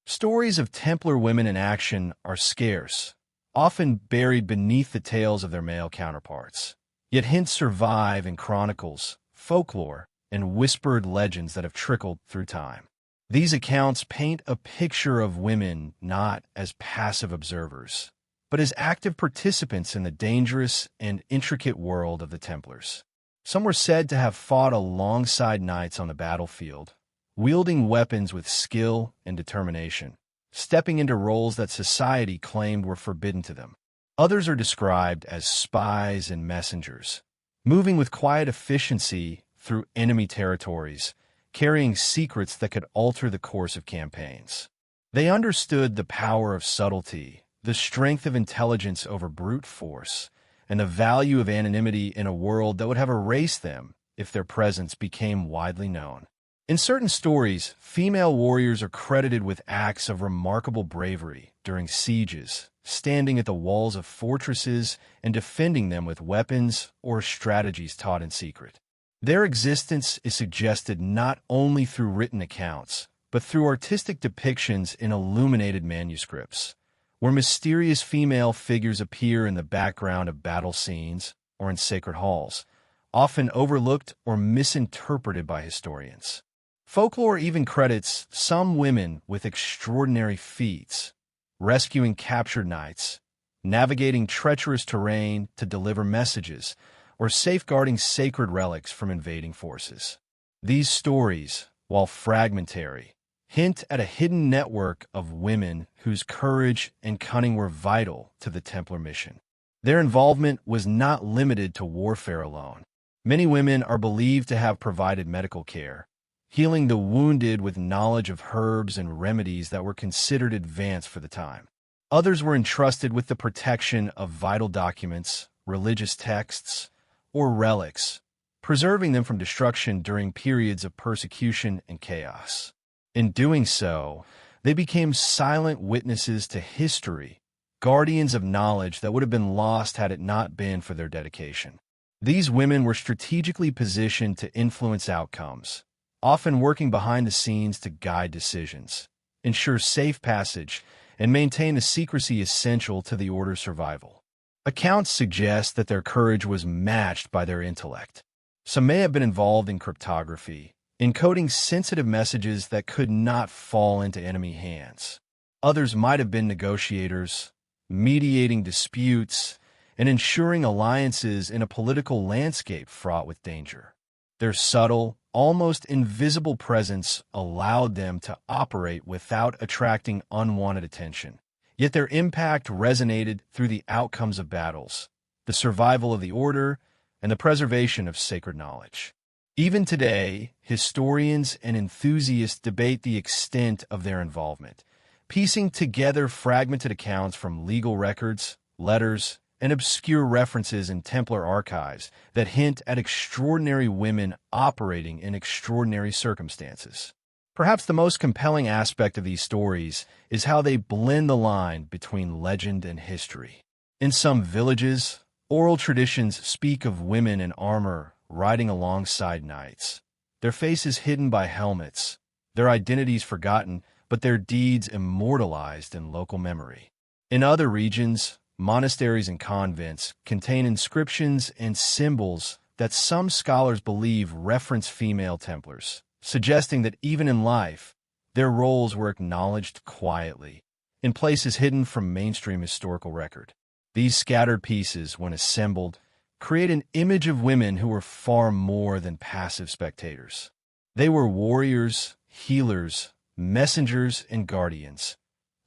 Stories of Templar women in action are scarce, often buried beneath the tales of their male counterparts. Yet hints survive in chronicles, folklore, and whispered legends that have trickled through time. These accounts paint a picture of women not as passive observers, but as active participants in the dangerous and intricate world of the Templars. Some were said to have fought alongside knights on the battlefield, wielding weapons with skill and determination, stepping into roles that society claimed were forbidden to them. Others are described as spies and messengers, moving with quiet efficiency through enemy territories, carrying secrets that could alter the course of campaigns. They understood the power of subtlety, the strength of intelligence over brute force, and the value of anonymity in a world that would have erased them if their presence became widely known. In certain stories, female warriors are credited with acts of remarkable bravery during sieges, standing at the walls of fortresses and defending them with weapons or strategies taught in secret. Their existence is suggested not only through written accounts, but through artistic depictions in illuminated manuscripts, where mysterious female figures appear in the background of battle scenes or in sacred halls, often overlooked or misinterpreted by historians. Folklore even credits some women with extraordinary feats, rescuing captured knights, navigating treacherous terrain to deliver messages, or safeguarding sacred relics from invading forces. These stories, while fragmentary, hint at a hidden network of women whose courage and cunning were vital to the Templar mission. Their involvement was not limited to warfare alone. Many women are believed to have provided medical care, healing the wounded with knowledge of herbs and remedies that were considered advanced for the time. Others were entrusted with the protection of vital documents, religious texts, or relics, preserving them from destruction during periods of persecution and chaos. In doing so, they became silent witnesses to history, guardians of knowledge that would have been lost had it not been for their dedication. These women were strategically positioned to influence outcomes, often working behind the scenes to guide decisions, ensure safe passage, and maintain the secrecy essential to the Order's survival. Accounts suggest that their courage was matched by their intellect. Some may have been involved in cryptography, encoding sensitive messages that could not fall into enemy hands. Others might have been negotiators, mediating disputes, and ensuring alliances in a political landscape fraught with danger. Their subtle, almost invisible presence allowed them to operate without attracting unwanted attention. Yet their impact resonated through the outcomes of battles, the survival of the Order, and the preservation of sacred knowledge. Even today, historians and enthusiasts debate the extent of their involvement, piecing together fragmented accounts from legal records, letters, and obscure references in Templar archives that hint at extraordinary women operating in extraordinary circumstances. Perhaps the most compelling aspect of these stories is how they blend the line between legend and history. In some villages, oral traditions speak of women in armor riding alongside knights, their faces hidden by helmets, their identities forgotten, but their deeds immortalized in local memory. In other regions, monasteries and convents contain inscriptions and symbols that some scholars believe reference female Templars, suggesting that even in life, their roles were acknowledged quietly, in places hidden from mainstream historical record. These scattered pieces, when assembled, create an image of women who were far more than passive spectators. They were warriors, healers, messengers, and guardians,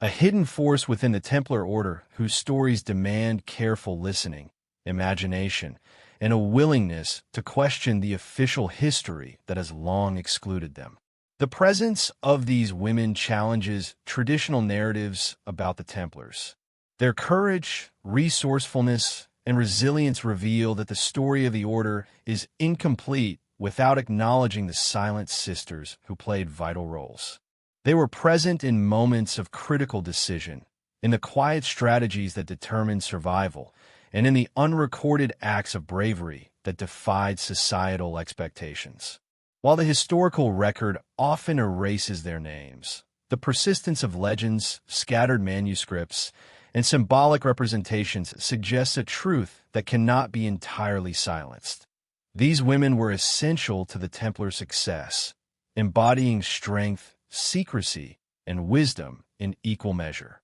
a hidden force within the Templar Order whose stories demand careful listening, imagination, and a willingness to question the official history that has long excluded them. The presence of these women challenges traditional narratives about the Templars. Their courage, resourcefulness, and resilience reveal that the story of the Order is incomplete without acknowledging the silent sisters who played vital roles. They were present in moments of critical decision, in the quiet strategies that determined survival, and in the unrecorded acts of bravery that defied societal expectations. While the historical record often erases their names, the persistence of legends, scattered manuscripts, and symbolic representations suggests a truth that cannot be entirely silenced. These women were essential to the Templar success, embodying strength, secrecy, and wisdom in equal measure.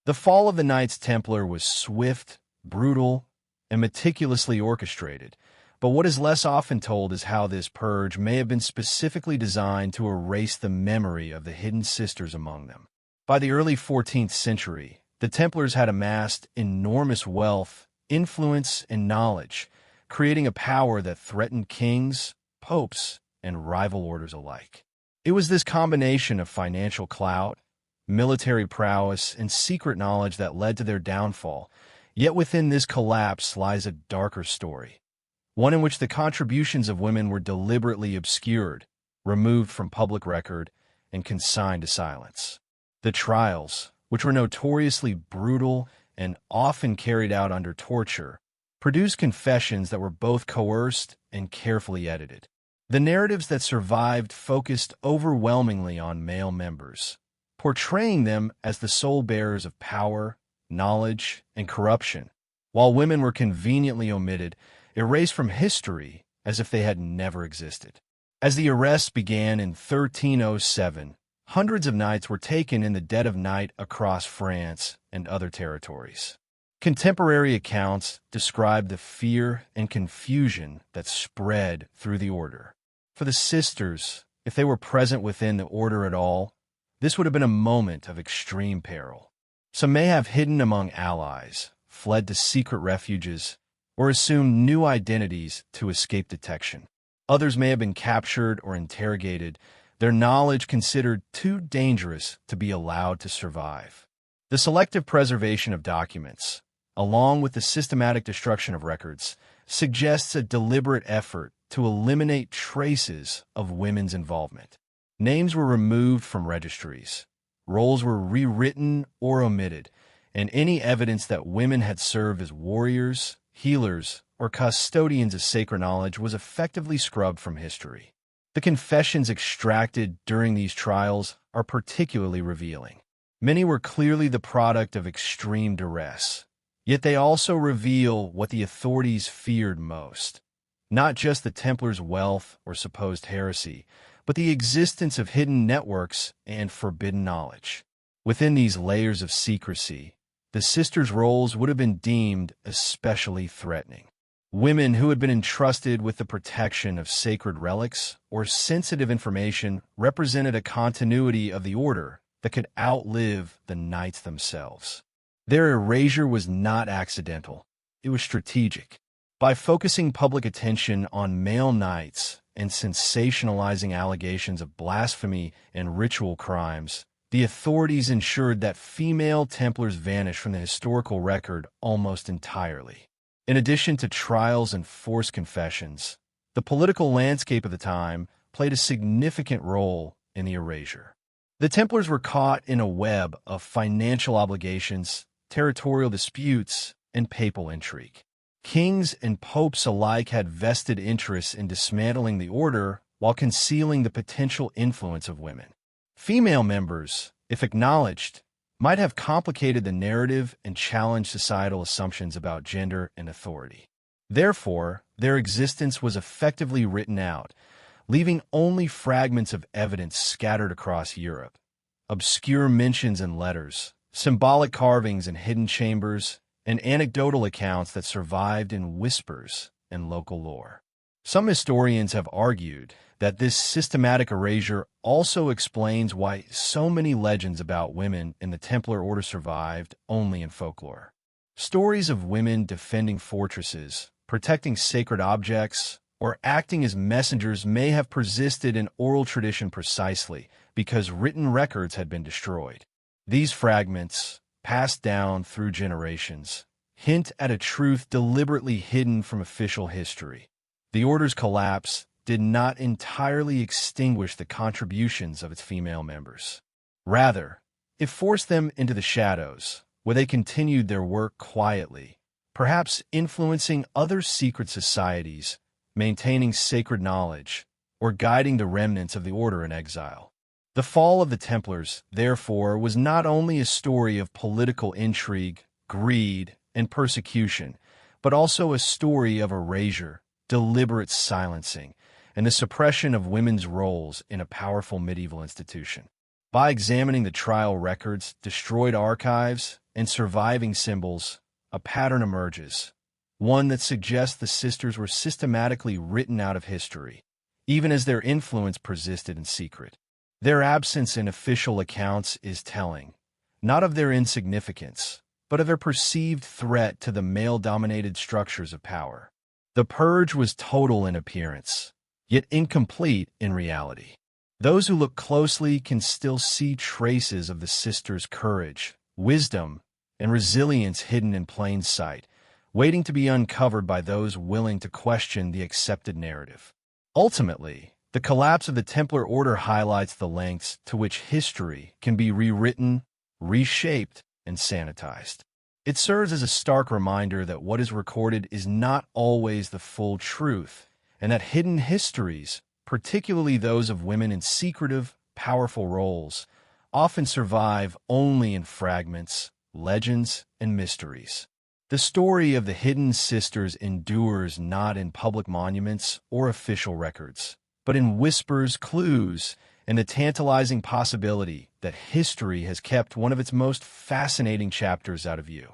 The fall of the Knights Templar was swift, brutal, and meticulously orchestrated, but what is less often told is how this purge may have been specifically designed to erase the memory of the hidden sisters among them. By the early 14th century, the Templars had amassed enormous wealth, influence, and knowledge, creating a power that threatened kings, popes, and rival orders alike. It was this combination of financial clout, military prowess, and secret knowledge that led to their downfall, yet within this collapse lies a darker story, one in which the contributions of women were deliberately obscured, removed from public record, and consigned to silence. The trials, which were notoriously brutal and often carried out under torture, produced confessions that were both coerced and carefully edited. The narratives that survived focused overwhelmingly on male members, portraying them as the sole bearers of power, knowledge, and corruption, while women were conveniently omitted, erased from history as if they had never existed. As the arrests began in 1307, hundreds of knights were taken in the dead of night across France and other territories. Contemporary accounts describe the fear and confusion that spread through the order. For the sisters, if they were present within the order at all, this would have been a moment of extreme peril. Some may have hidden among allies, fled to secret refuges, or assumed new identities to escape detection. Others may have been captured or interrogated, their knowledge considered too dangerous to be allowed to survive. The selective preservation of documents, along with the systematic destruction of records, suggests a deliberate effort to eliminate traces of women's involvement. Names were removed from registries, roles were rewritten or omitted, and any evidence that women had served as warriors, healers, or custodians of sacred knowledge was effectively scrubbed from history. The confessions extracted during these trials are particularly revealing. Many were clearly the product of extreme duress, yet they also reveal what the authorities feared most. Not just the Templars' wealth or supposed heresy, but the existence of hidden networks and forbidden knowledge. Within these layers of secrecy, the sisters' roles would have been deemed especially threatening. Women who had been entrusted with the protection of sacred relics or sensitive information represented a continuity of the order that could outlive the knights themselves. Their erasure was not accidental, it was strategic. By focusing public attention on male knights and sensationalizing allegations of blasphemy and ritual crimes, the authorities ensured that female Templars vanished from the historical record almost entirely. In addition to trials and forced confessions, the political landscape of the time played a significant role in the erasure. The Templars were caught in a web of financial obligations, territorial disputes, and papal intrigue. Kings and popes alike had vested interests in dismantling the order while concealing the potential influence of women. Female members, if acknowledged, might have complicated the narrative and challenged societal assumptions about gender and authority. Therefore, their existence was effectively written out, leaving only fragments of evidence scattered across Europe. Obscure mentions in letters, symbolic carvings in hidden chambers, and anecdotal accounts that survived in whispers and local lore. Some historians have argued that this systematic erasure also explains why so many legends about women in the Templar Order survived only in folklore. Stories of women defending fortresses, protecting sacred objects, or acting as messengers may have persisted in oral tradition precisely because written records had been destroyed. These fragments, passed down through generations, hint at a truth deliberately hidden from official history. The Order's collapse did not entirely extinguish the contributions of its female members. Rather, it forced them into the shadows, where they continued their work quietly, perhaps influencing other secret societies, maintaining sacred knowledge, or guiding the remnants of the order in exile. The fall of the Templars, therefore, was not only a story of political intrigue, greed, and persecution, but also a story of erasure, deliberate silencing, and the suppression of women's roles in a powerful medieval institution. By examining the trial records, destroyed archives, and surviving symbols, a pattern emerges, one that suggests the sisters were systematically written out of history, even as their influence persisted in secret. Their absence in official accounts is telling, not of their insignificance, but of their perceived threat to the male-dominated structures of power. The purge was total in appearance, yet incomplete in reality. Those who look closely can still see traces of the sisters' courage, wisdom, and resilience hidden in plain sight, waiting to be uncovered by those willing to question the accepted narrative. Ultimately, the collapse of the Templar Order highlights the lengths to which history can be rewritten, reshaped, and sanitized. It serves as a stark reminder that what is recorded is not always the full truth, and that hidden histories, particularly those of women in secretive, powerful roles, often survive only in fragments, legends, and mysteries. The story of the hidden sisters endures not in public monuments or official records, but in whispers, clues, and the tantalizing possibility that history has kept one of its most fascinating chapters out of view.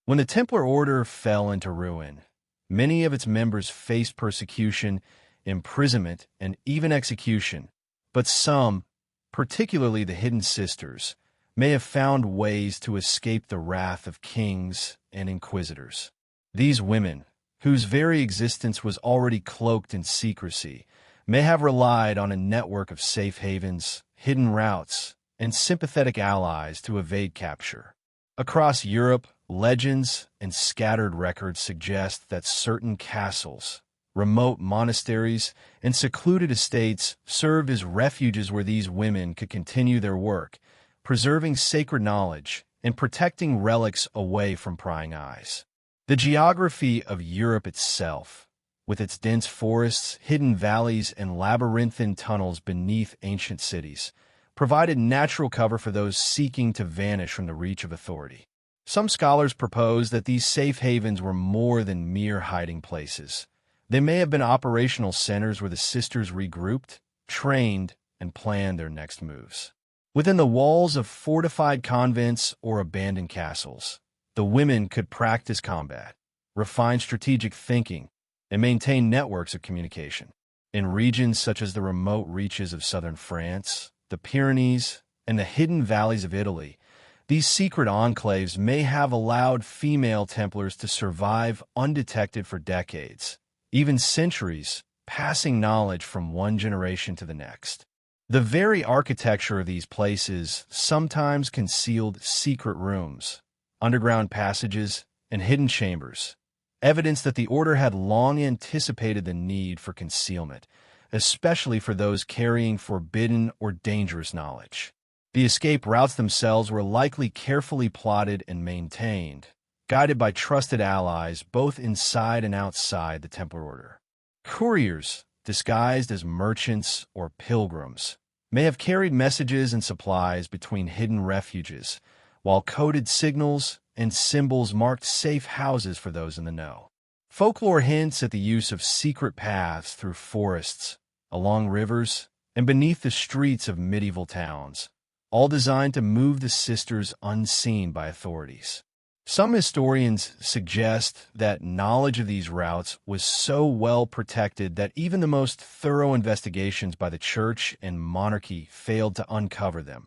When the Templar Order fell into ruin, many of its members faced persecution, imprisonment, and even execution, but some, particularly the hidden sisters, may have found ways to escape the wrath of kings and inquisitors. These women, whose very existence was already cloaked in secrecy, may have relied on a network of safe havens, hidden routes, and sympathetic allies to evade capture. Across Europe, legends and scattered records suggest that certain castles, remote monasteries, and secluded estates served as refuges where these women could continue their work, preserving sacred knowledge and protecting relics away from prying eyes. The geography of Europe itself, with its dense forests, hidden valleys, and labyrinthine tunnels beneath ancient cities, provided natural cover for those seeking to vanish from the reach of authority. Some scholars propose that these safe havens were more than mere hiding places. They may have been operational centers where the sisters regrouped, trained, and planned their next moves. Within the walls of fortified convents or abandoned castles, the women could practice combat, refine strategic thinking, and maintain networks of communication. In regions such as the remote reaches of southern France, the Pyrenees, and the hidden valleys of Italy, these secret enclaves may have allowed female Templars to survive undetected for decades, even centuries, passing knowledge from one generation to the next. The very architecture of these places sometimes concealed secret rooms, underground passages, and hidden chambers, evidence that the order had long anticipated the need for concealment, especially for those carrying forbidden or dangerous knowledge. The escape routes themselves were likely carefully plotted and maintained, guided by trusted allies both inside and outside the Templar Order. Couriers, disguised as merchants or pilgrims, may have carried messages and supplies between hidden refuges, while coded signals and symbols marked safe houses for those in the know. Folklore hints at the use of secret paths through forests, along rivers, and beneath the streets of medieval towns, all designed to move the sisters unseen by authorities. Some historians suggest that knowledge of these routes was so well protected that even the most thorough investigations by the church and monarchy failed to uncover them,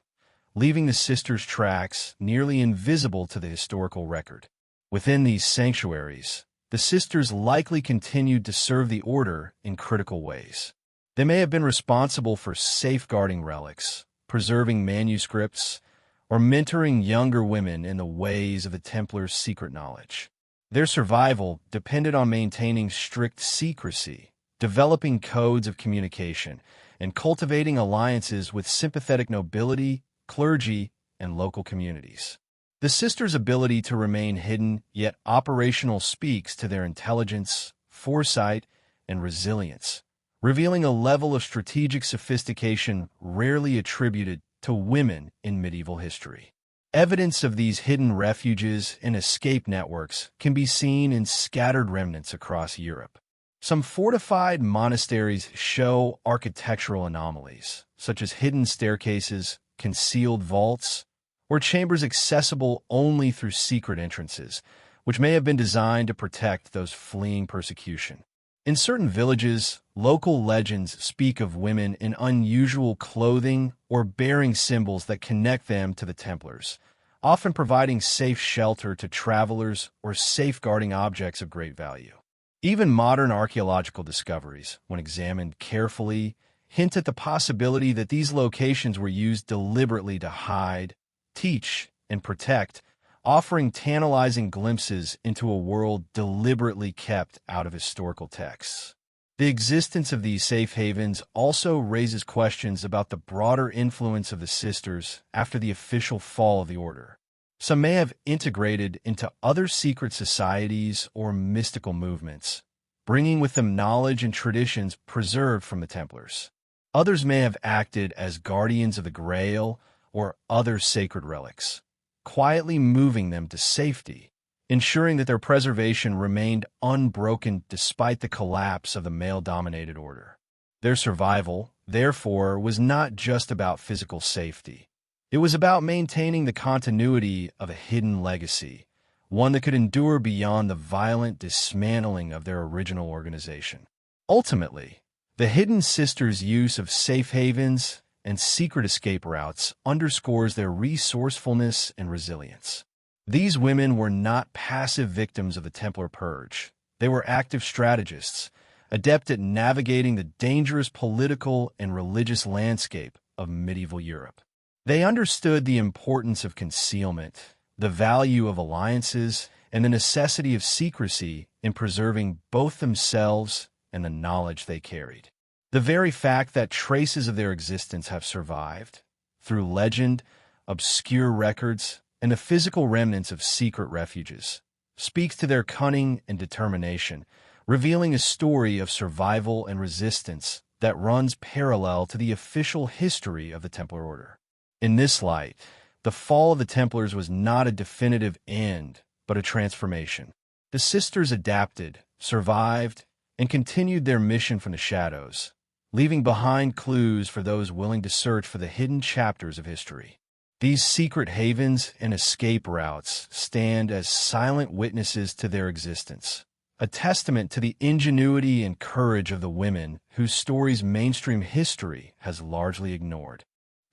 leaving the sisters' tracks nearly invisible to the historical record. Within these sanctuaries, the sisters likely continued to serve the order in critical ways. They may have been responsible for safeguarding relics, preserving manuscripts, or mentoring younger women in the ways of the Templars' secret knowledge. Their survival depended on maintaining strict secrecy, developing codes of communication, and cultivating alliances with sympathetic nobility clergy, and local communities. The sisters' ability to remain hidden yet operational speaks to their intelligence, foresight, and resilience, revealing a level of strategic sophistication rarely attributed to women in medieval history. Evidence of these hidden refuges and escape networks can be seen in scattered remnants across Europe. Some fortified monasteries show architectural anomalies, such as hidden staircases, concealed vaults, or chambers accessible only through secret entrances, which may have been designed to protect those fleeing persecution. In certain villages, local legends speak of women in unusual clothing or bearing symbols that connect them to the Templars, often providing safe shelter to travelers or safeguarding objects of great value. Even modern archaeological discoveries, when examined carefully, hint at the possibility that these locations were used deliberately to hide, teach, and protect, offering tantalizing glimpses into a world deliberately kept out of historical texts. The existence of these safe havens also raises questions about the broader influence of the sisters after the official fall of the order. Some may have integrated into other secret societies or mystical movements, bringing with them knowledge and traditions preserved from the Templars. Others may have acted as guardians of the Grail or other sacred relics, quietly moving them to safety, ensuring that their preservation remained unbroken despite the collapse of the male-dominated order. Their survival, therefore, was not just about physical safety. It was about maintaining the continuity of a hidden legacy, one that could endure beyond the violent dismantling of their original organization. Ultimately, the Hidden Sisters' use of safe havens and secret escape routes underscores their resourcefulness and resilience. These women were not passive victims of the Templar Purge. They were active strategists, adept at navigating the dangerous political and religious landscape of medieval Europe. They understood the importance of concealment, the value of alliances, and the necessity of secrecy in preserving both themselves and the knowledge they carried. The very fact that traces of their existence have survived, through legend, obscure records, and the physical remnants of secret refuges, speaks to their cunning and determination, revealing a story of survival and resistance that runs parallel to the official history of the Templar Order. In this light, the fall of the Templars was not a definitive end, but a transformation. The sisters adapted, survived, and continued their mission from the shadows, leaving behind clues for those willing to search for the hidden chapters of history. These secret havens and escape routes stand as silent witnesses to their existence, a testament to the ingenuity and courage of the women whose stories mainstream history has largely ignored.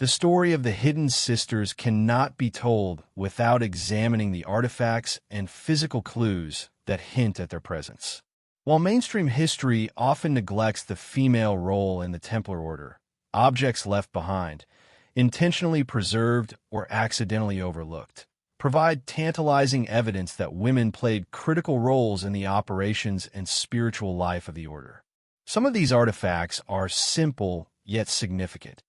The story of the Hidden Sisters cannot be told without examining the artifacts and physical clues that hint at their presence. While mainstream history often neglects the female role in the Templar Order, objects left behind, intentionally preserved or accidentally overlooked, provide tantalizing evidence that women played critical roles in the operations and spiritual life of the Order. Some of these artifacts are simple yet significant.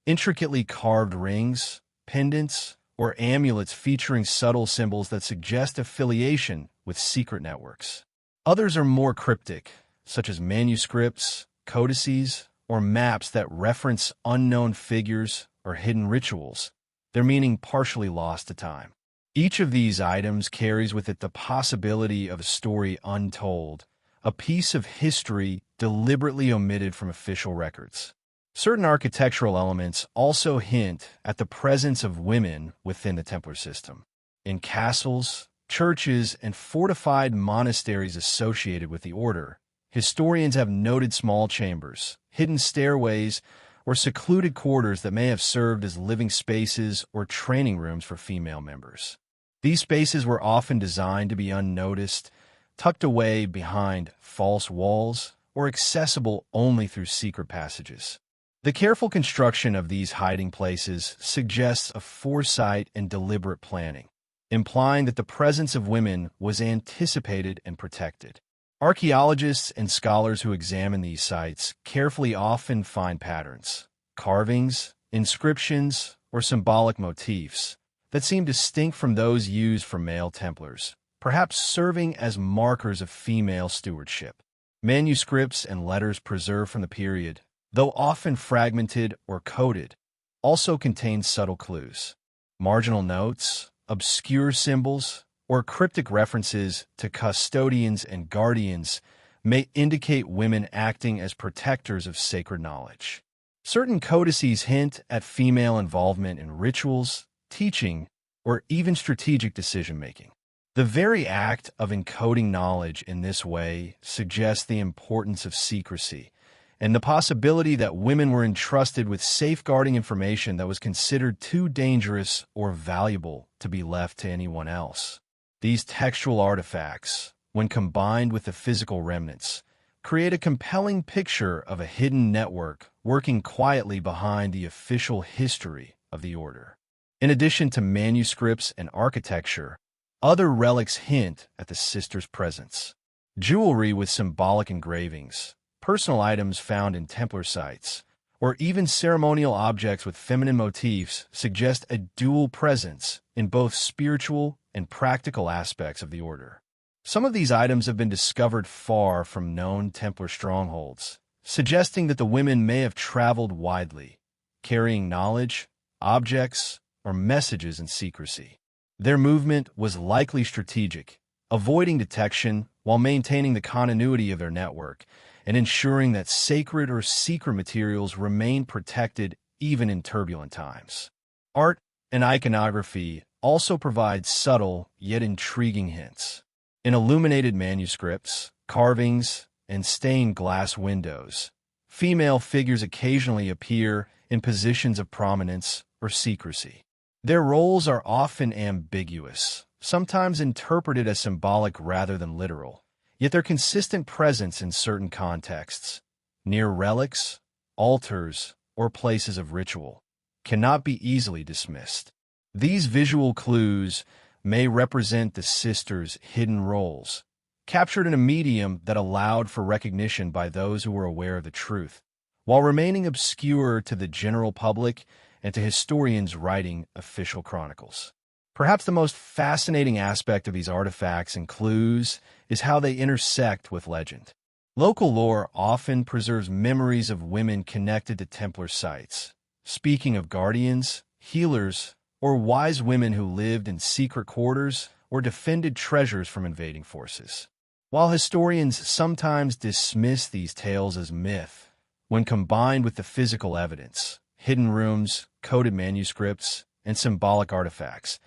Intricately carved rings, pendants, or amulets featuring subtle symbols that suggest affiliation with secret networks. Others are more cryptic, such as manuscripts, codices, or maps that reference unknown figures or hidden rituals, their meaning partially lost to time. Each of these items carries with it the possibility of a story untold, a piece of history deliberately omitted from official records. Certain architectural elements also hint at the presence of women within the Templar system. In castles, churches, and fortified monasteries associated with the order, historians have noted small chambers, hidden stairways, or secluded quarters that may have served as living spaces or training rooms for female members. These spaces were often designed to be unnoticed, tucked away behind false walls, or accessible only through secret passages. The careful construction of these hiding places suggests a foresight and deliberate planning, implying that the presence of women was anticipated and protected. Archaeologists and scholars who examine these sites carefully often find patterns, carvings, inscriptions, or symbolic motifs that seem distinct from those used for male Templars, perhaps serving as markers of female stewardship. Manuscripts and letters preserved from the period, though often fragmented or coded, also contain subtle clues. Marginal notes, obscure symbols, or cryptic references to custodians and guardians may indicate women acting as protectors of sacred knowledge. Certain codices hint at female involvement in rituals, teaching, or even strategic decision-making. The very act of encoding knowledge in this way suggests the importance of secrecy and the possibility that women were entrusted with safeguarding information that was considered too dangerous or valuable to be left to anyone else. These textual artifacts, when combined with the physical remnants, create a compelling picture of a hidden network working quietly behind the official history of the order. In addition to manuscripts and architecture, other relics hint at the sisters' presence. Jewelry with symbolic engravings, personal items found in Templar sites, or even ceremonial objects with feminine motifs suggest a dual presence in both spiritual and practical aspects of the order. Some of these items have been discovered far from known Templar strongholds, suggesting that the women may have traveled widely, carrying knowledge, objects, or messages in secrecy. Their movement was likely strategic, avoiding detection while maintaining the continuity of their network and ensuring that sacred or secret materials remain protected even in turbulent times. Art and iconography also provide subtle yet intriguing hints. In illuminated manuscripts, carvings, and stained glass windows, female figures occasionally appear in positions of prominence or secrecy. Their roles are often ambiguous, sometimes interpreted as symbolic rather than literal, yet their consistent presence in certain contexts, near relics, altars, or places of ritual, cannot be easily dismissed. These visual clues may represent the sisters' hidden roles, captured in a medium that allowed for recognition by those who were aware of the truth, while remaining obscure to the general public and to historians writing official chronicles. Perhaps the most fascinating aspect of these artifacts and clues is how they intersect with legend. Local lore often preserves memories of women connected to Templar sites, speaking of guardians, healers, or wise women who lived in secret quarters or defended treasures from invading forces. While historians sometimes dismiss these tales as myth, when combined with the physical evidence, hidden rooms, coded manuscripts, and symbolic artifacts,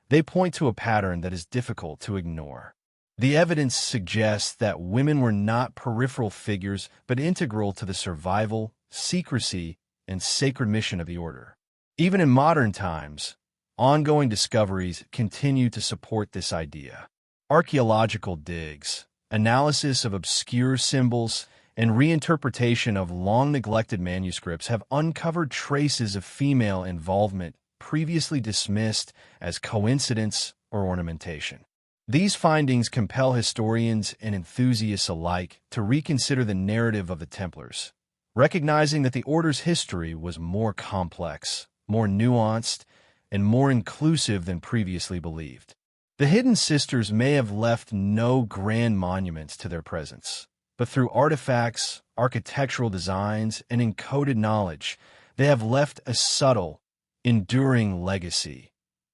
they point to a pattern that is difficult to ignore. The evidence suggests that women were not peripheral figures but integral to the survival, secrecy, and sacred mission of the order. Even in modern times, ongoing discoveries continue to support this idea. Archaeological digs, analysis of obscure symbols, and reinterpretation of long-neglected manuscripts have uncovered traces of female involvement previously dismissed as coincidence or ornamentation. These findings compel historians and enthusiasts alike to reconsider the narrative of the Templars, recognizing that the Order's history was more complex, more nuanced, and more inclusive than previously believed. The Hidden Sisters may have left no grand monuments to their presence, but through artifacts, architectural designs, and encoded knowledge, they have left a subtle, enduring legacy,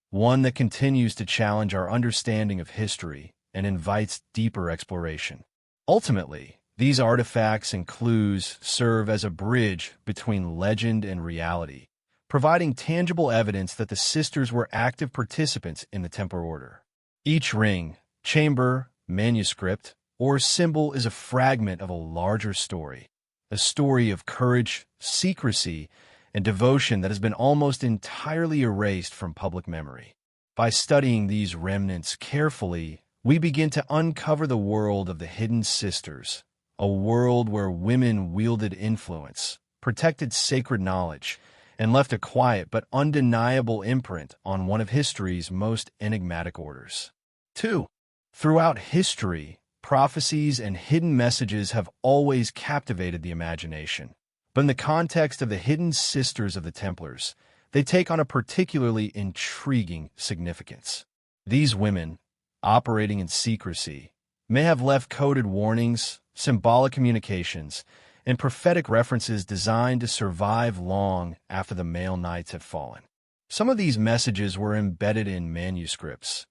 one that continues to challenge our understanding of history and invites deeper exploration. Ultimately, these artifacts and clues serve as a bridge between legend and reality, providing tangible evidence that the sisters were active participants in the Templar Order. Each ring, chamber, manuscript, or symbol is a fragment of a larger story, a story of courage, secrecy, and devotion that has been almost entirely erased from public memory. By studying these remnants carefully, we begin to uncover the world of the Hidden Sisters, a world where women wielded influence, protected sacred knowledge, and left a quiet but undeniable imprint on one of history's most enigmatic orders. 2. Throughout history, prophecies and hidden messages have always captivated the imagination. But in the context of the Hidden Sisters of the Templars, they take on a particularly intriguing significance. These women, operating in secrecy, may have left coded warnings, symbolic communications, and prophetic references designed to survive long after the male knights have fallen. Some of these messages were embedded in manuscripts,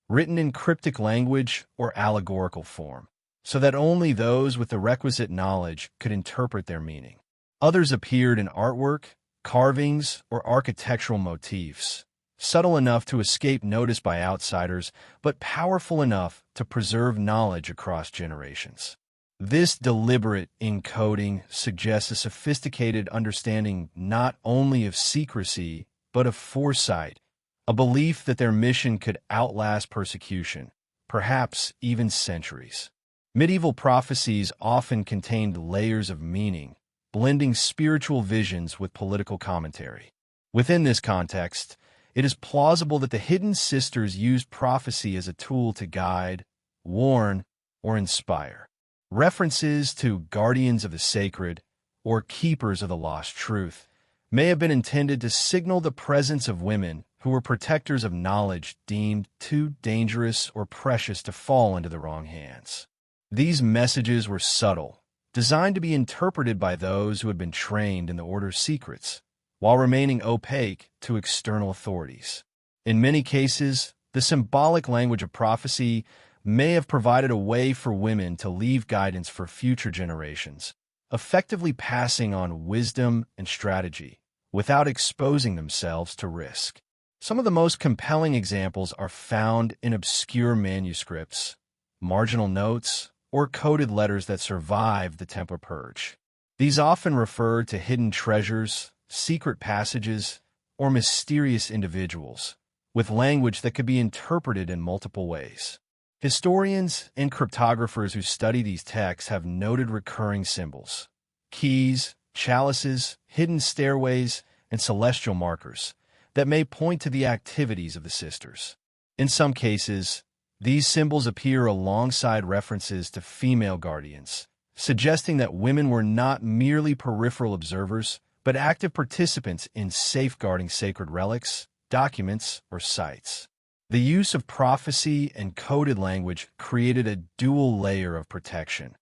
written in cryptic language or allegorical form, so that only those with the requisite knowledge could interpret their meaning. Others appeared in artwork, carvings, or architectural motifs, subtle enough to escape notice by outsiders, but powerful enough to preserve knowledge across generations. This deliberate encoding suggests a sophisticated understanding not only of secrecy, but of foresight, a belief that their mission could outlast persecution, perhaps even centuries. Medieval prophecies often contained layers of meaning, blending spiritual visions with political commentary. Within this context, it is plausible that the Hidden Sisters used prophecy as a tool to guide, warn, or inspire. References to guardians of the sacred or keepers of the lost truth may have been intended to signal the presence of women who were protectors of knowledge deemed too dangerous or precious to fall into the wrong hands. These messages were subtle, designed to be interpreted by those who had been trained in the Order's secrets, while remaining opaque to external authorities. In many cases, the symbolic language of prophecy may have provided a way for women to leave guidance for future generations, effectively passing on wisdom and strategy without exposing themselves to risk. Some of the most compelling examples are found in obscure manuscripts, marginal notes, or coded letters that survived the Templar Purge. These often refer to hidden treasures, secret passages, or mysterious individuals, with language that could be interpreted in multiple ways. Historians and cryptographers who study these texts have noted recurring symbols, keys, chalices, hidden stairways, and celestial markers that may point to the activities of the sisters. In some cases, these symbols appear alongside references to female guardians, suggesting that women were not merely peripheral observers, but active participants in safeguarding sacred relics, documents, or sites. The use of prophecy and coded language created a dual layer of protection: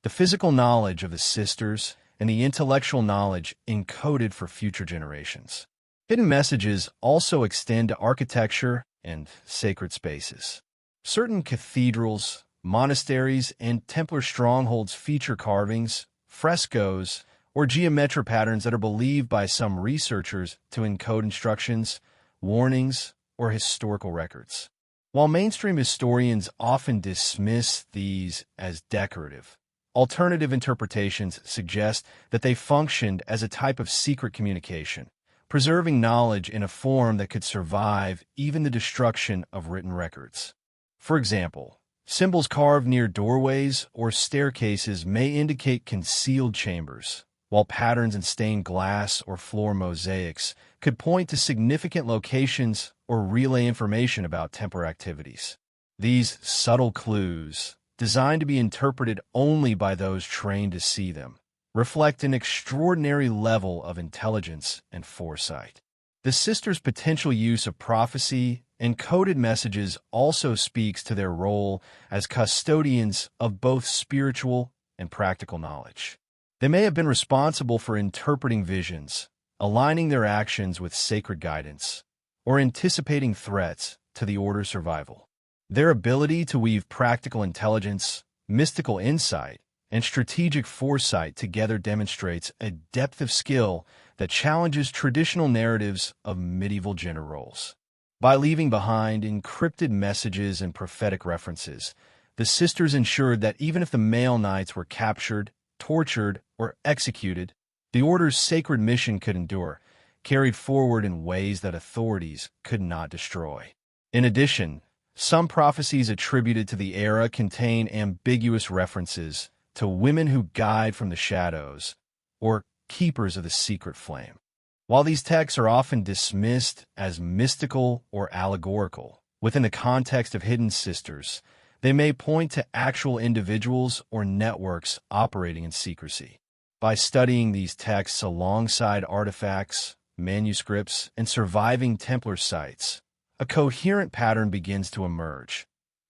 the physical knowledge of the sisters and the intellectual knowledge encoded for future generations. Hidden messages also extend to architecture and sacred spaces. Certain cathedrals, monasteries, and Templar strongholds feature carvings, frescoes, or geometric patterns that are believed by some researchers to encode instructions, warnings, or historical records. While mainstream historians often dismiss these as decorative, alternative interpretations suggest that they functioned as a type of secret communication, preserving knowledge in a form that could survive even the destruction of written records. For example, symbols carved near doorways or staircases may indicate concealed chambers, while patterns in stained glass or floor mosaics could point to significant locations or relay information about Templar activities. These subtle clues, designed to be interpreted only by those trained to see them, reflect an extraordinary level of intelligence and foresight. The sisters' potential use of prophecy and coded messages also speaks to their role as custodians of both spiritual and practical knowledge. They may have been responsible for interpreting visions, aligning their actions with sacred guidance, or anticipating threats to the Order's survival. Their ability to weave practical intelligence, mystical insight, and strategic foresight together demonstrates a depth of skill that challenges traditional narratives of medieval gender roles. By leaving behind encrypted messages and prophetic references, the sisters ensured that even if the male knights were captured, tortured, or executed, the Order's sacred mission could endure, carried forward in ways that authorities could not destroy. In addition, some prophecies attributed to the era contain ambiguous references to women who guide from the shadows, or keepers of the secret flame. While these texts are often dismissed as mystical or allegorical, within the context of Hidden Sisters, they may point to actual individuals or networks operating in secrecy. By studying these texts alongside artifacts, manuscripts, and surviving Templar sites, a coherent pattern begins to emerge,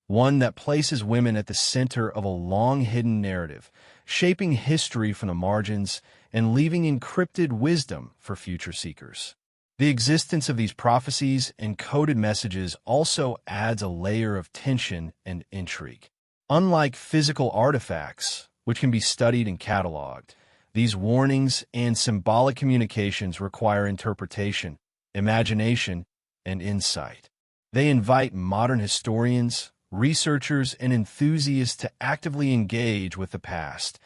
one that places women at the center of a long-hidden narrative, shaping history from the margins and leaving encrypted wisdom for future seekers. The existence of these prophecies and coded messages also adds a layer of tension and intrigue. Unlike physical artifacts, which can be studied and cataloged, these warnings and symbolic communications require interpretation, imagination, and insight. They invite modern historians, researchers, and enthusiasts to actively engage with the past,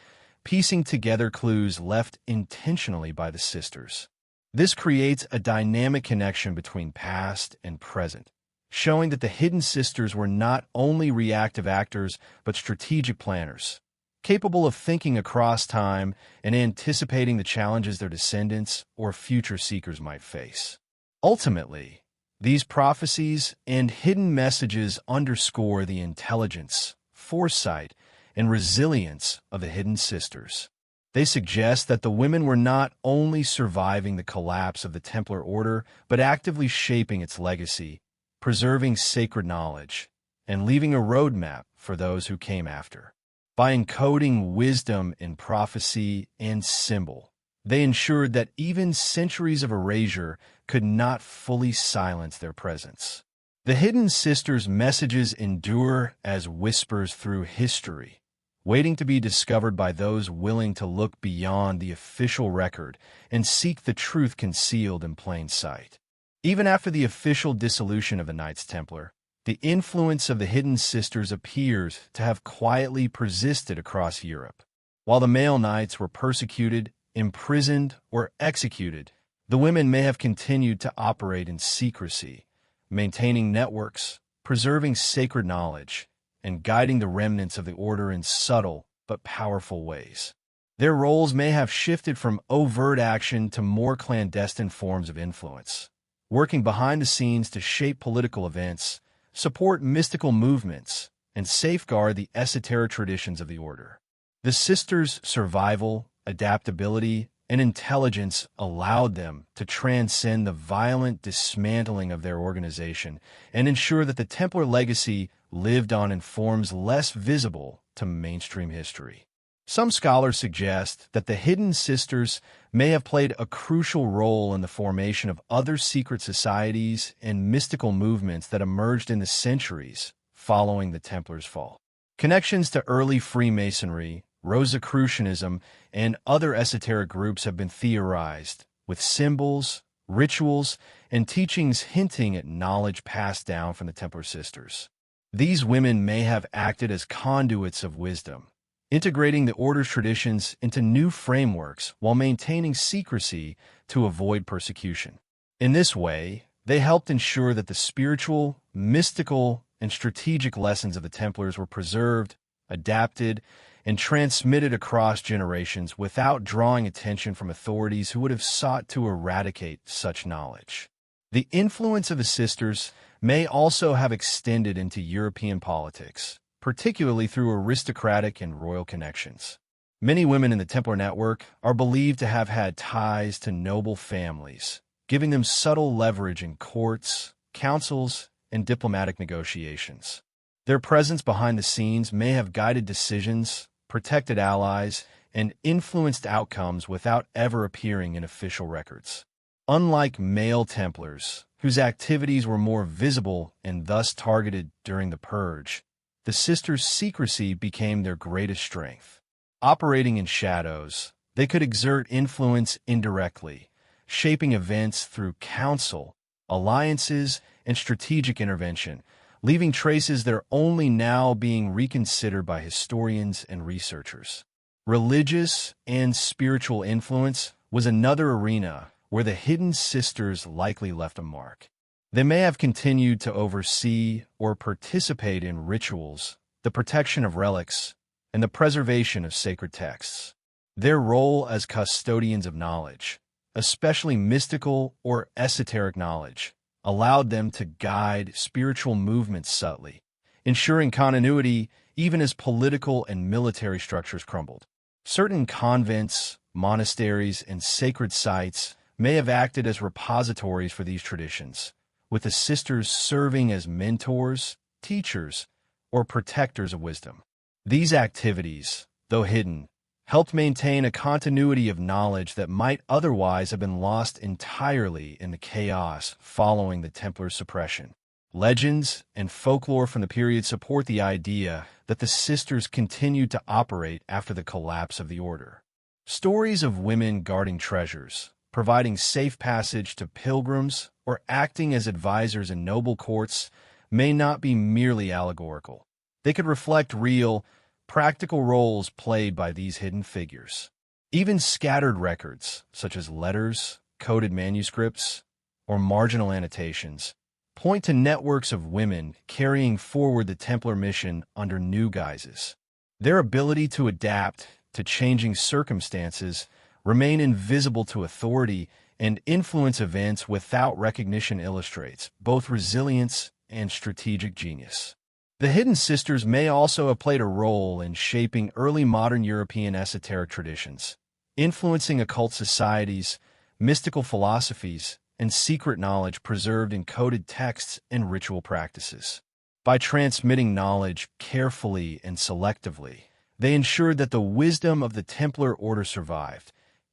piecing together clues left intentionally by the sisters. This creates a dynamic connection between past and present, showing that the hidden sisters were not only reactive actors but strategic planners, capable of thinking across time and anticipating the challenges their descendants or future seekers might face. Ultimately, these prophecies and hidden messages underscore the intelligence, foresight, and resilience of the hidden sisters. They suggest that the women were not only surviving the collapse of the Templar Order, but actively shaping its legacy, preserving sacred knowledge, and leaving a roadmap for those who came after. By encoding wisdom in prophecy and symbol, they ensured that even centuries of erasure could not fully silence their presence. The hidden sisters' messages endure as whispers through history, waiting to be discovered by those willing to look beyond the official record and seek the truth concealed in plain sight. Even after the official dissolution of the Knights Templar, the influence of the hidden sisters appears to have quietly persisted across Europe. While the male knights were persecuted, imprisoned, or executed, the women may have continued to operate in secrecy, maintaining networks, preserving sacred knowledge, and guiding the remnants of the order in subtle but powerful ways. Their roles may have shifted from overt action to more clandestine forms of influence, working behind the scenes to shape political events, support mystical movements, and safeguard the esoteric traditions of the order. The sisters' survival, adaptability, and intelligence allowed them to transcend the violent dismantling of their organization and ensure that the Templar legacy lived on in forms less visible to mainstream history. Some scholars suggest that the hidden sisters may have played a crucial role in the formation of other secret societies and mystical movements that emerged in the centuries following the Templars' fall. Connections to early Freemasonry, Rosicrucianism, and other esoteric groups have been theorized, with symbols, rituals, and teachings hinting at knowledge passed down from the Templar sisters. These women may have acted as conduits of wisdom, integrating the order's traditions into new frameworks while maintaining secrecy to avoid persecution. In this way, they helped ensure that the spiritual, mystical, and strategic lessons of the Templars were preserved, adapted, and transmitted across generations without drawing attention from authorities who would have sought to eradicate such knowledge. The influence of the sisters may also have extended into European politics, particularly through aristocratic and royal connections. Many women in the Templar network are believed to have had ties to noble families, giving them subtle leverage in courts, councils, and diplomatic negotiations. Their presence behind the scenes may have guided decisions, protected allies, and influenced outcomes without ever appearing in official records. Unlike male Templars, whose activities were more visible and thus targeted during the Purge, the sisters' secrecy became their greatest strength. Operating in shadows, they could exert influence indirectly, shaping events through counsel, alliances, and strategic intervention, leaving traces that are only now being reconsidered by historians and researchers. Religious and spiritual influence was another arena where the hidden sisters likely left a mark. They may have continued to oversee or participate in rituals, the protection of relics, and the preservation of sacred texts. Their role as custodians of knowledge, especially mystical or esoteric knowledge, allowed them to guide spiritual movements subtly, ensuring continuity even as political and military structures crumbled. Certain convents, monasteries, and sacred sites may have acted as repositories for these traditions, with the sisters serving as mentors, teachers, or protectors of wisdom. These activities, though hidden, helped maintain a continuity of knowledge that might otherwise have been lost entirely in the chaos following the Templar suppression. Legends and folklore from the period support the idea that the sisters continued to operate after the collapse of the order. Stories of women guarding treasures, providing safe passage to pilgrims, or acting as advisors in noble courts may not be merely allegorical. They could reflect real, practical roles played by these hidden figures. Even scattered records, such as letters, coded manuscripts, or marginal annotations, point to networks of women carrying forward the Templar mission under new guises. Their ability to adapt to changing circumstances, remain invisible to authority, and influence events without recognition illustrates both resilience and strategic genius. The Hidden Sisters may also have played a role in shaping early modern European esoteric traditions, influencing occult societies, mystical philosophies, and secret knowledge preserved in coded texts and ritual practices. By transmitting knowledge carefully and selectively, they ensured that the wisdom of the Templar Order survived,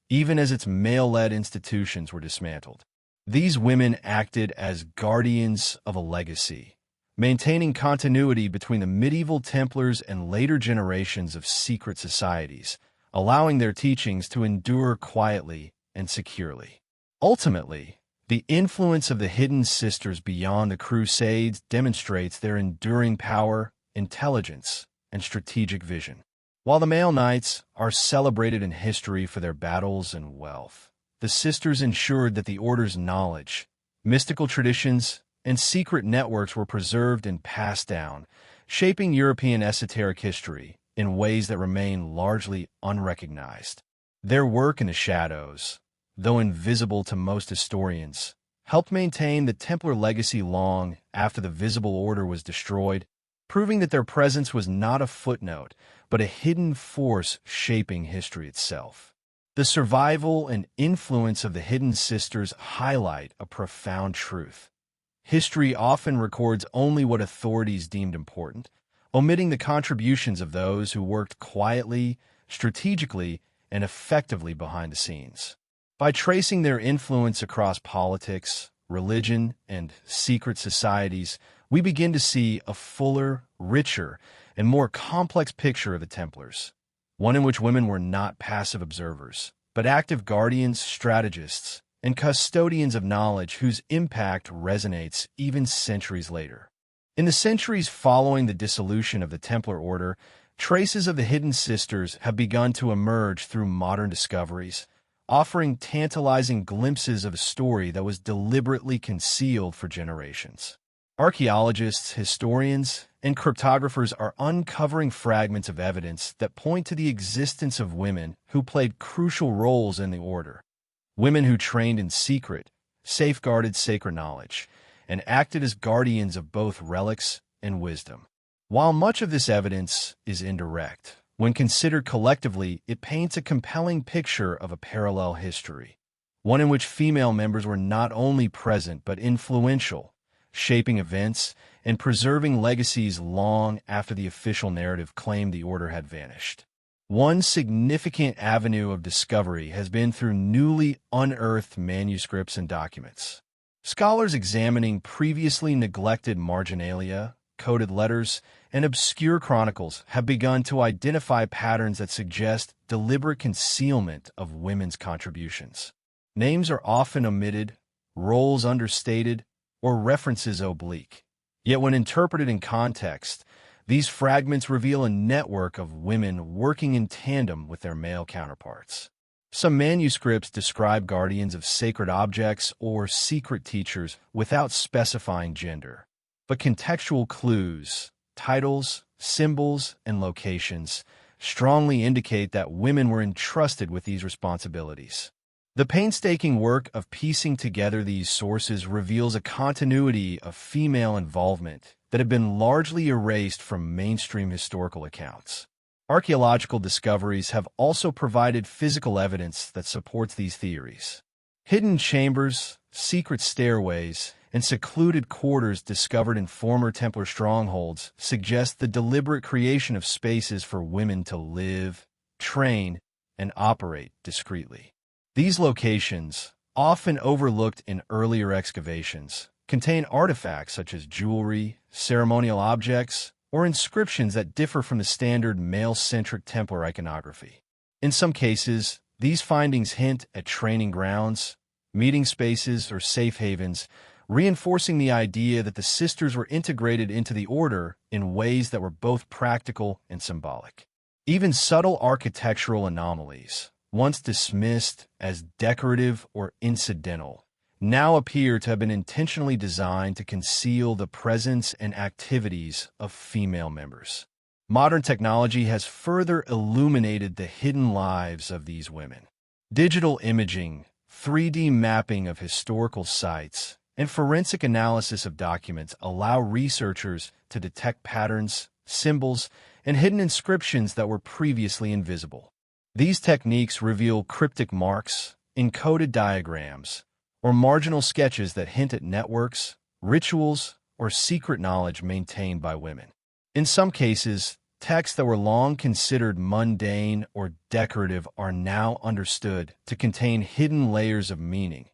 even as its male-led institutions were dismantled. These women acted as guardians of a legacy, maintaining continuity between the medieval Templars and later generations of secret societies, allowing their teachings to endure quietly and securely. Ultimately, the influence of the Hidden Sisters beyond the Crusades demonstrates their enduring power, intelligence, and strategic vision. While the male knights are celebrated in history for their battles and wealth, the sisters ensured that the order's knowledge, mystical traditions, and secret networks were preserved and passed down, shaping European esoteric history in ways that remain largely unrecognized. Their work in the shadows, though invisible to most historians, helped maintain the Templar legacy long after the visible order was destroyed, proving that their presence was not a footnote, but a hidden force shaping history itself. The survival and influence of the Hidden Sisters highlight a profound truth. History often records only what authorities deemed important, omitting the contributions of those who worked quietly, strategically, and effectively behind the scenes. By tracing their influence across politics, religion, and secret societies, we begin to see a fuller, richer, and more complex picture of the Templars, one in which women were not passive observers, but active guardians, strategists, and custodians of knowledge whose impact resonates even centuries later. In the centuries following the dissolution of the Templar Order, traces of the Hidden Sisters have begun to emerge through modern discoveries, offering tantalizing glimpses of a story that was deliberately concealed for generations. Archaeologists, historians, and cryptographers are uncovering fragments of evidence that point to the existence of women who played crucial roles in the order. Women who trained in secret, safeguarded sacred knowledge, and acted as guardians of both relics and wisdom. While much of this evidence is indirect, when considered collectively, it paints a compelling picture of a parallel history, one in which female members were not only present but influential, shaping events and preserving legacies long after the official narrative claimed the order had vanished. One significant avenue of discovery has been through newly unearthed manuscripts and documents. Scholars examining previously neglected marginalia, coded letters, and obscure chronicles have begun to identify patterns that suggest deliberate concealment of women's contributions. Names are often omitted, roles understated, or references oblique. Yet when interpreted in context, these fragments reveal a network of women working in tandem with their male counterparts. Some manuscripts describe guardians of sacred objects or secret teachers without specifying gender. But contextual clues, titles, symbols, and locations strongly indicate that women were entrusted with these responsibilities. The painstaking work of piecing together these sources reveals a continuity of female involvement that had been largely erased from mainstream historical accounts. Archaeological discoveries have also provided physical evidence that supports these theories. Hidden chambers, secret stairways, and secluded quarters discovered in former Templar strongholds suggest the deliberate creation of spaces for women to live, train, and operate discreetly. These locations, often overlooked in earlier excavations, contain artifacts such as jewelry, ceremonial objects, or inscriptions that differ from the standard male-centric Templar iconography. In some cases, these findings hint at training grounds, meeting spaces, or safe havens, reinforcing the idea that the sisters were integrated into the order in ways that were both practical and symbolic. Even subtle architectural anomalies, once dismissed as decorative or incidental, now appear to have been intentionally designed to conceal the presence and activities of female members. Modern technology has further illuminated the hidden lives of these women. Digital imaging, 3D mapping of historical sites, and forensic analysis of documents allow researchers to detect patterns, symbols, and hidden inscriptions that were previously invisible. These techniques reveal cryptic marks, encoded diagrams, or marginal sketches that hint at networks, rituals, or secret knowledge maintained by women. In some cases, texts that were long considered mundane or decorative are now understood to contain hidden layers of meaning,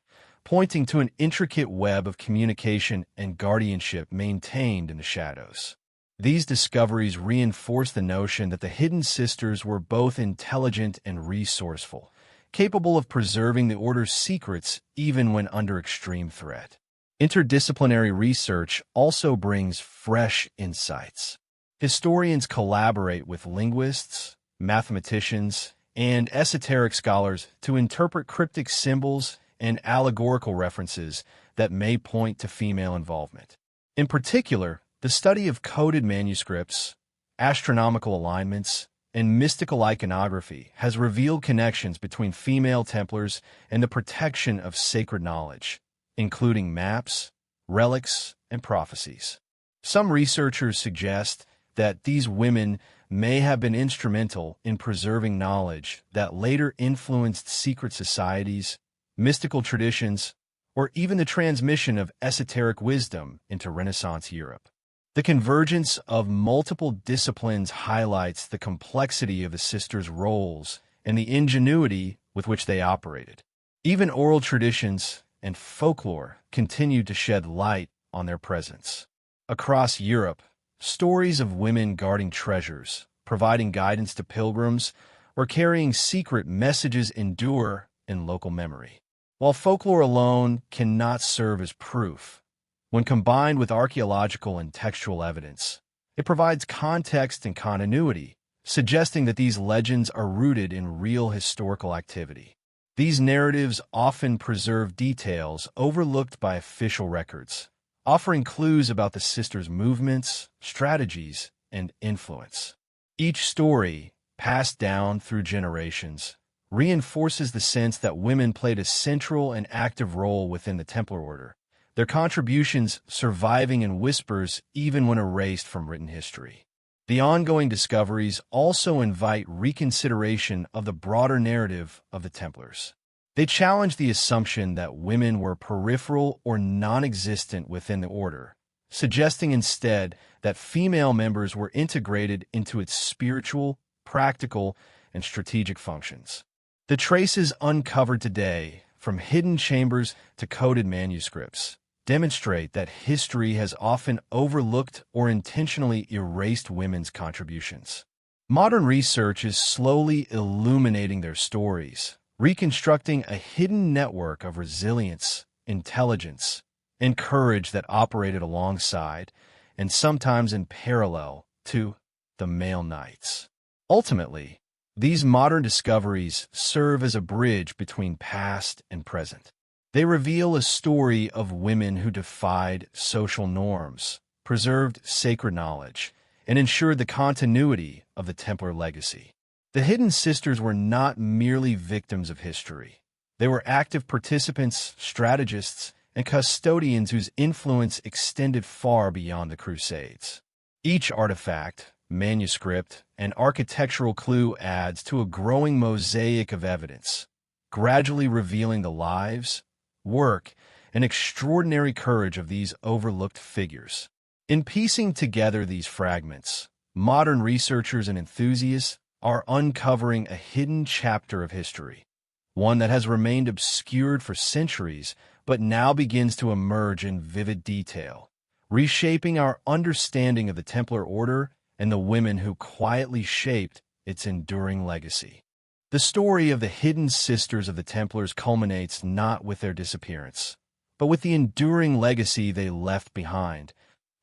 pointing to an intricate web of communication and guardianship maintained in the shadows. These discoveries reinforce the notion that the Hidden Sisters were both intelligent and resourceful, capable of preserving the Order's secrets even when under extreme threat. Interdisciplinary research also brings fresh insights. Historians collaborate with linguists, mathematicians, and esoteric scholars to interpret cryptic symbols and allegorical references that may point to female involvement. In particular, the study of coded manuscripts, astronomical alignments, and mystical iconography has revealed connections between female Templars and the protection of sacred knowledge, including maps, relics, and prophecies. Some researchers suggest that these women may have been instrumental in preserving knowledge that later influenced secret societies, mystical traditions, or even the transmission of esoteric wisdom into Renaissance Europe. The convergence of multiple disciplines highlights the complexity of the sisters' roles and the ingenuity with which they operated. Even oral traditions and folklore continued to shed light on their presence. Across Europe, stories of women guarding treasures, providing guidance to pilgrims, or carrying secret messages endure in local memory. While folklore alone cannot serve as proof, when combined with archaeological and textual evidence, it provides context and continuity, suggesting that these legends are rooted in real historical activity. These narratives often preserve details overlooked by official records, offering clues about the sisters' movements, strategies, and influence. Each story, passed down through generations, reinforces the sense that women played a central and active role within the Templar Order, their contributions surviving in whispers even when erased from written history. The ongoing discoveries also invite reconsideration of the broader narrative of the Templars. They challenge the assumption that women were peripheral or non-existent within the order, suggesting instead that female members were integrated into its spiritual, practical, and strategic functions. The traces uncovered today, from hidden chambers to coded manuscripts, demonstrate that history has often overlooked or intentionally erased women's contributions. Modern research is slowly illuminating their stories, reconstructing a hidden network of resilience, intelligence, and courage that operated alongside, and sometimes in parallel, to the male knights. Ultimately, these modern discoveries serve as a bridge between past and present. They reveal a story of women who defied social norms, preserved sacred knowledge, and ensured the continuity of the Templar legacy. The Hidden Sisters were not merely victims of history. They were active participants, strategists, and custodians whose influence extended far beyond the Crusades. Each artifact, manuscript, and architectural clue adds to a growing mosaic of evidence, gradually revealing the lives, work, and extraordinary courage of these overlooked figures. In piecing together these fragments, modern researchers and enthusiasts are uncovering a hidden chapter of history, one that has remained obscured for centuries but now begins to emerge in vivid detail, reshaping our understanding of the Templar Order and the women who quietly shaped its enduring legacy. The story of the hidden sisters of the Templars culminates not with their disappearance, but with the enduring legacy they left behind,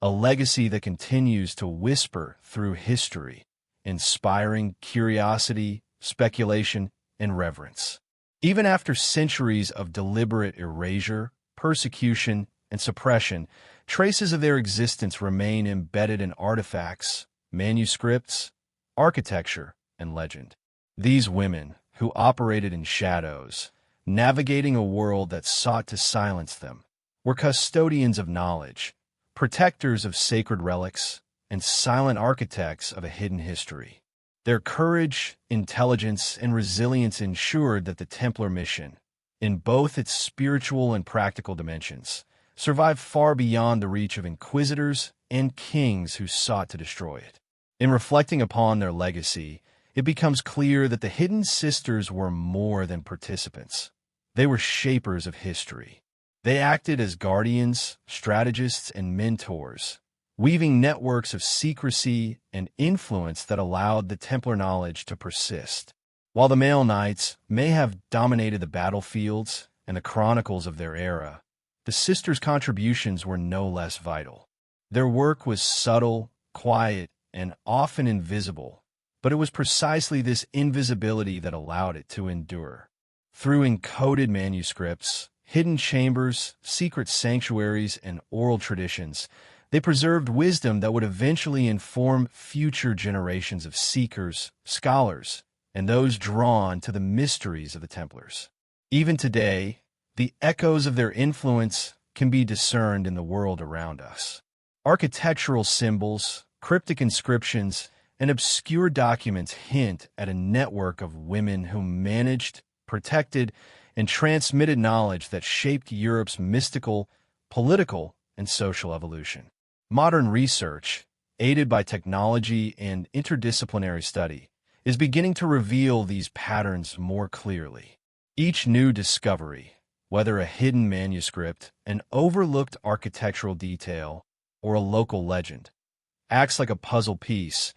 a legacy that continues to whisper through history, inspiring curiosity, speculation, and reverence. Even after centuries of deliberate erasure, persecution, and suppression, traces of their existence remain embedded in artifacts, manuscripts, architecture, and legend. These women, who operated in shadows, navigating a world that sought to silence them, were custodians of knowledge, protectors of sacred relics, and silent architects of a hidden history. Their courage, intelligence, and resilience ensured that the Templar mission, in both its spiritual and practical dimensions, survived far beyond the reach of inquisitors and kings who sought to destroy it. In reflecting upon their legacy, it becomes clear that the Hidden Sisters were more than participants. They were shapers of history. They acted as guardians, strategists, and mentors, weaving networks of secrecy and influence that allowed the Templar knowledge to persist. While the male knights may have dominated the battlefields and the chronicles of their era, the sisters' contributions were no less vital. Their work was subtle, quiet, and often invisible, but it was precisely this invisibility that allowed it to endure. Through encoded manuscripts, hidden chambers, secret sanctuaries, and oral traditions, they preserved wisdom that would eventually inform future generations of seekers, scholars, and those drawn to the mysteries of the Templars. Even today, the echoes of their influence can be discerned in the world around us. Architectural symbols, cryptic inscriptions, and obscure documents hint at a network of women who managed, protected, and transmitted knowledge that shaped Europe's mystical, political, and social evolution. Modern research, aided by technology and interdisciplinary study, is beginning to reveal these patterns more clearly. Each new discovery, whether a hidden manuscript, an overlooked architectural detail, or a local legend, acts like a puzzle piece,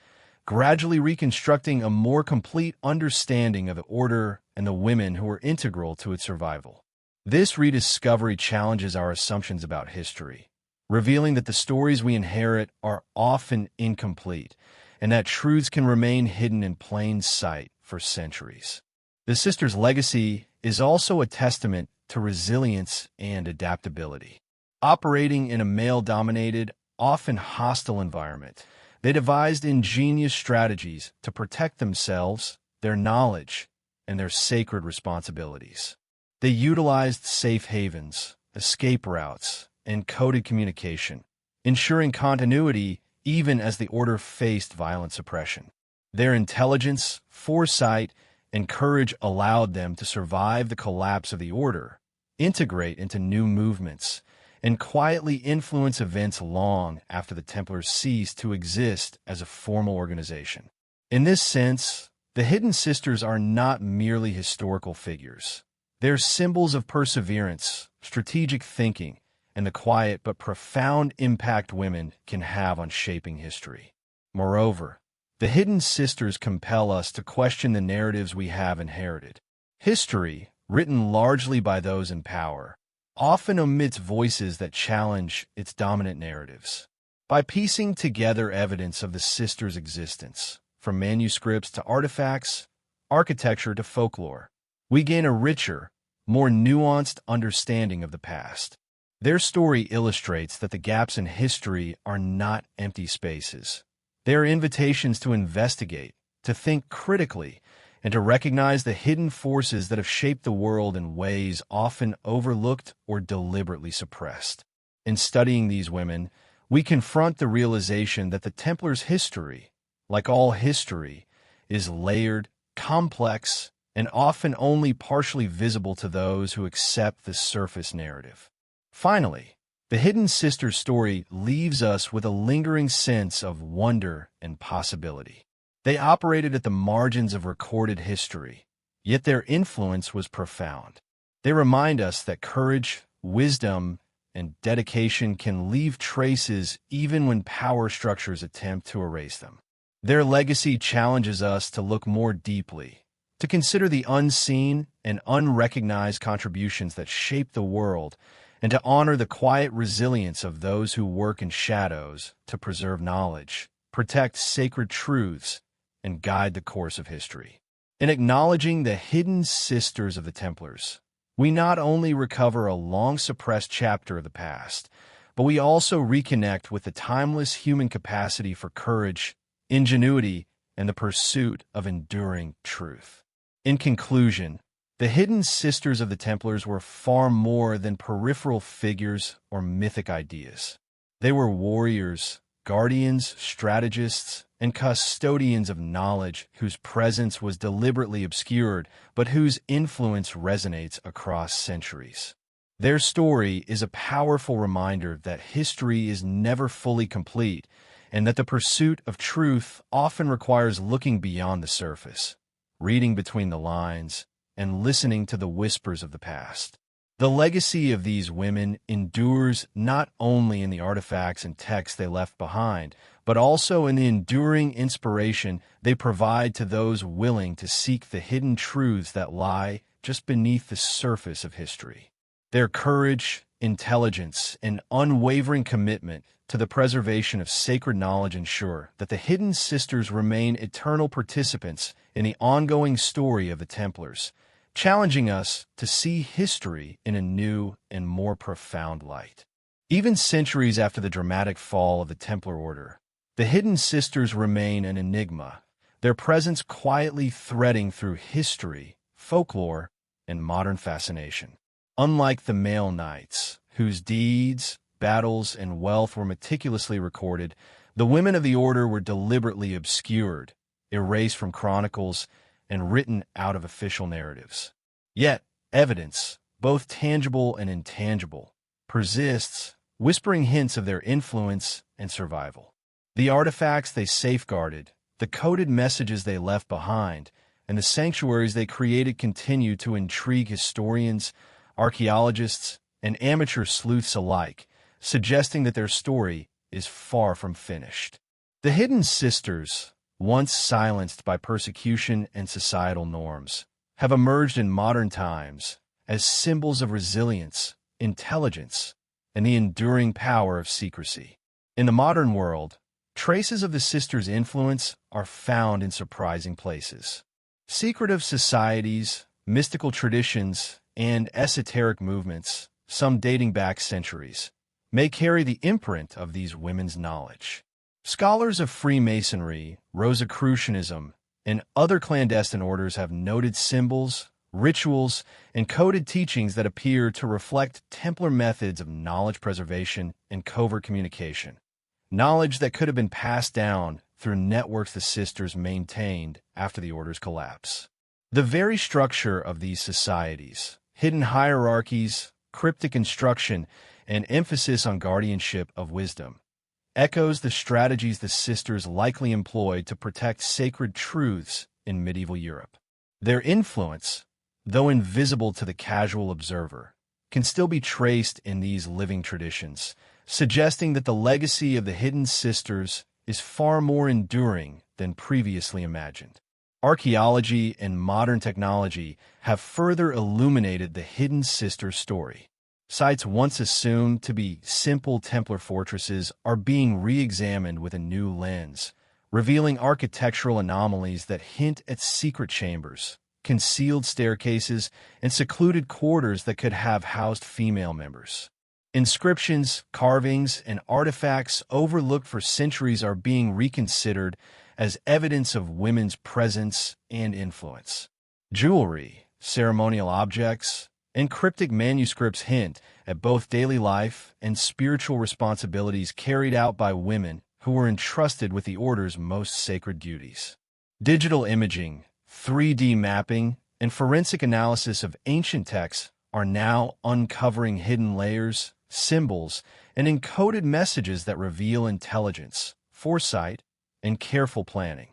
gradually reconstructing a more complete understanding of the order and the women who were integral to its survival. This rediscovery challenges our assumptions about history, revealing that the stories we inherit are often incomplete and that truths can remain hidden in plain sight for centuries. The sisters' legacy is also a testament to resilience and adaptability. Operating in a male-dominated, often hostile environment, they devised ingenious strategies to protect themselves, their knowledge, and their sacred responsibilities. They utilized safe havens, escape routes, and coded communication, ensuring continuity even as the Order faced violent suppression. Their intelligence, foresight, and courage allowed them to survive the collapse of the Order, integrate into new movements, and quietly influence events long after the Templars ceased to exist as a formal organization. In this sense, the Hidden Sisters are not merely historical figures. They're symbols of perseverance, strategic thinking, and the quiet but profound impact women can have on shaping history. Moreover, the Hidden Sisters compel us to question the narratives we have inherited. History, written largely by those in power, often omits voices that challenge its dominant narratives. By piecing together evidence of the sisters' existence, from manuscripts to artifacts, architecture to folklore, we gain a richer, more nuanced understanding of the past. Their story illustrates that the gaps in history are not empty spaces. They are invitations to investigate, to think critically, and to recognize the hidden forces that have shaped the world in ways often overlooked or deliberately suppressed. In studying these women, we confront the realization that the Templars' history, like all history, is layered, complex, and often only partially visible to those who accept the surface narrative. Finally, the Hidden Sisters story leaves us with a lingering sense of wonder and possibility. They operated at the margins of recorded history, yet their influence was profound. They remind us that courage, wisdom, and dedication can leave traces even when power structures attempt to erase them. Their legacy challenges us to look more deeply, to consider the unseen and unrecognized contributions that shape the world, and to honor the quiet resilience of those who work in shadows to preserve knowledge, protect sacred truths, and guide the course of history. In acknowledging the hidden sisters of the Templars, we not only recover a long-suppressed chapter of the past, but we also reconnect with the timeless human capacity for courage, ingenuity, and the pursuit of enduring truth. In conclusion, the Hidden Sisters of the Templars were far more than peripheral figures or mythic ideas. They were warriors, guardians, strategists, and custodians of knowledge whose presence was deliberately obscured, but whose influence resonates across centuries. Their story is a powerful reminder that history is never fully complete, and that the pursuit of truth often requires looking beyond the surface, reading between the lines, and listening to the whispers of the past. The legacy of these women endures not only in the artifacts and texts they left behind, but also in the enduring inspiration they provide to those willing to seek the hidden truths that lie just beneath the surface of history. Their courage, intelligence, and unwavering commitment to the preservation of sacred knowledge ensure that the Hidden Sisters remain eternal participants in the ongoing story of the Templars, challenging us to see history in a new and more profound light. Even centuries after the dramatic fall of the Templar Order, the Hidden Sisters remain an enigma, their presence quietly threading through history, folklore, and modern fascination. Unlike the male knights, whose deeds, battles, and wealth were meticulously recorded, the women of the order were deliberately obscured, erased from chronicles, and written out of official narratives. Yet, evidence, both tangible and intangible, persists, whispering hints of their influence and survival. The artifacts they safeguarded, the coded messages they left behind, and the sanctuaries they created continue to intrigue historians, archaeologists, and amateur sleuths alike, suggesting that their story is far from finished. The Hidden Sisters, once silenced by persecution and societal norms, have emerged in modern times as symbols of resilience, intelligence, and the enduring power of secrecy. In the modern world, traces of the sisters' influence are found in surprising places. Secretive societies, mystical traditions, and esoteric movements, some dating back centuries, may carry the imprint of these women's knowledge. Scholars of Freemasonry, Rosicrucianism, and other clandestine orders have noted symbols, rituals, and coded teachings that appear to reflect Templar methods of knowledge preservation and covert communication. Knowledge that could have been passed down through networks the sisters maintained after the order's collapse. The very structure of these societies, hidden hierarchies, cryptic instruction, and emphasis on guardianship of wisdom, echoes the strategies the sisters likely employed to protect sacred truths in medieval Europe. Their influence, though invisible to the casual observer, can still be traced in these living traditions, suggesting that the legacy of the Hidden Sisters is far more enduring than previously imagined. Archaeology and modern technology have further illuminated the Hidden Sister story. Sites once assumed to be simple Templar fortresses are being re-examined with a new lens, revealing architectural anomalies that hint at secret chambers, concealed staircases, and secluded quarters that could have housed female members. Inscriptions, carvings, and artifacts overlooked for centuries are being reconsidered as evidence of women's presence and influence. Jewelry, ceremonial objects, and cryptic manuscripts hint at both daily life and spiritual responsibilities carried out by women who were entrusted with the order's most sacred duties. Digital imaging, 3D mapping, and forensic analysis of ancient texts are now uncovering hidden layers, symbols, and encoded messages that reveal intelligence, foresight, and careful planning.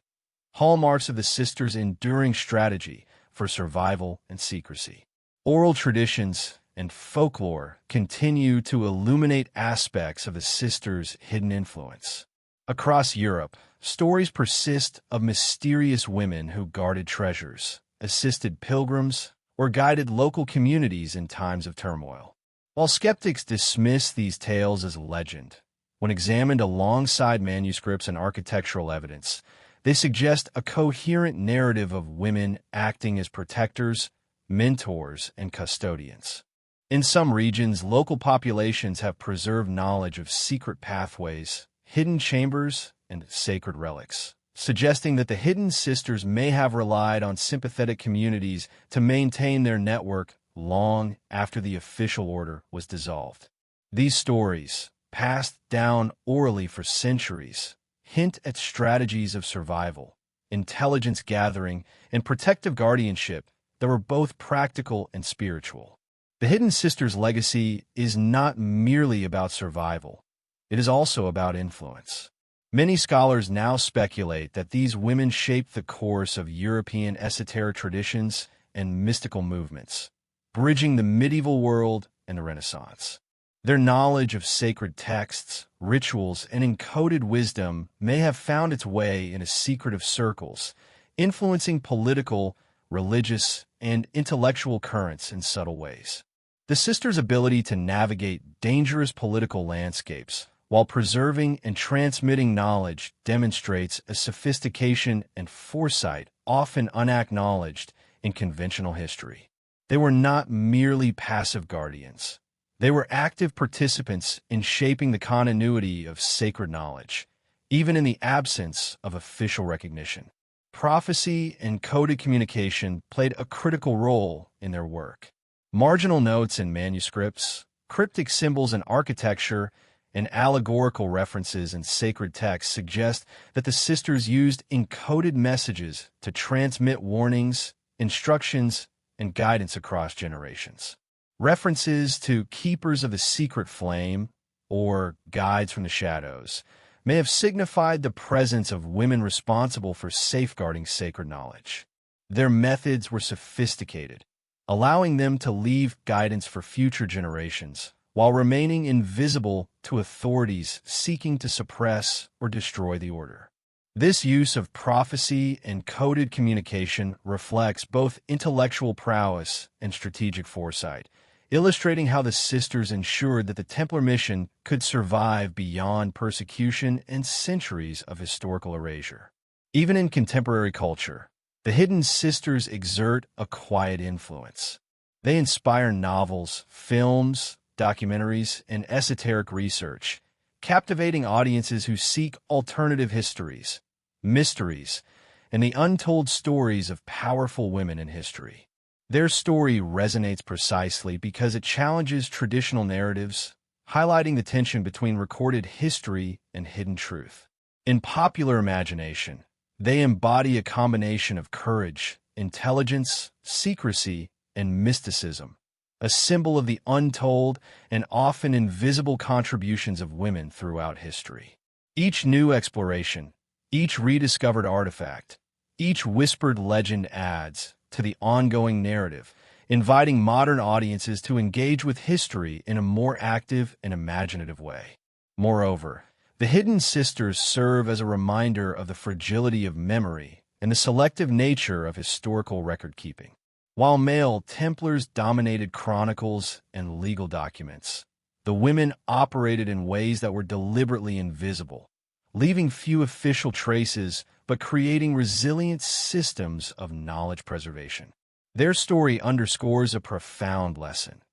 Hallmarks of the sisters' enduring strategy for survival and secrecy. Oral traditions and folklore continue to illuminate aspects of the sisters' hidden influence. Across Europe, stories persist of mysterious women who guarded treasures, assisted pilgrims, or guided local communities in times of turmoil. While skeptics dismiss these tales as legend, when examined alongside manuscripts and architectural evidence, they suggest a coherent narrative of women acting as protectors, mentors, and custodians. In some regions, local populations have preserved knowledge of secret pathways, hidden chambers, and sacred relics, suggesting that the hidden sisters may have relied on sympathetic communities to maintain their network long after the official order was dissolved. These stories, passed down orally for centuries, hint at strategies of survival, intelligence gathering, and protective guardianship that were both practical and spiritual. The Hidden Sisters' legacy is not merely about survival. It is also about influence. Many scholars now speculate that these women shaped the course of European esoteric traditions and mystical movements, bridging the medieval world and the Renaissance. Their knowledge of sacred texts, rituals, and encoded wisdom may have found its way into secretive circles, influencing political, religious, and intellectual currents in subtle ways. The sisters' ability to navigate dangerous political landscapes while preserving and transmitting knowledge demonstrates a sophistication and foresight often unacknowledged in conventional history. They were not merely passive guardians. They were active participants in shaping the continuity of sacred knowledge, even in the absence of official recognition. Prophecy and coded communication played a critical role in their work. Marginal notes in manuscripts, cryptic symbols in architecture, and allegorical references in sacred texts suggest that the sisters used encoded messages to transmit warnings, instructions, and guidance across generations. References to keepers of the secret flame, or guides from the shadows, may have signified the presence of women responsible for safeguarding sacred knowledge. Their methods were sophisticated, allowing them to leave guidance for future generations, while remaining invisible to authorities seeking to suppress or destroy the order. This use of prophecy and coded communication reflects both intellectual prowess and strategic foresight, illustrating how the sisters ensured that the Templar mission could survive beyond persecution and centuries of historical erasure. Even in contemporary culture, the Hidden Sisters exert a quiet influence. They inspire novels, films, documentaries, and esoteric research, captivating audiences who seek alternative histories, mysteries, and the untold stories of powerful women in history. Their story resonates precisely because it challenges traditional narratives, highlighting the tension between recorded history and hidden truth. In popular imagination, they embody a combination of courage, intelligence, secrecy, and mysticism, a symbol of the untold and often invisible contributions of women throughout history. Each new exploration, each rediscovered artifact, each whispered legend adds to the ongoing narrative, inviting modern audiences to engage with history in a more active and imaginative way. Moreover, the Hidden Sisters serve as a reminder of the fragility of memory and the selective nature of historical record-keeping. While male Templars dominated chronicles and legal documents, the women operated in ways that were deliberately invisible, leaving few official traces but creating resilient systems of knowledge preservation. Their story underscores a profound lesson.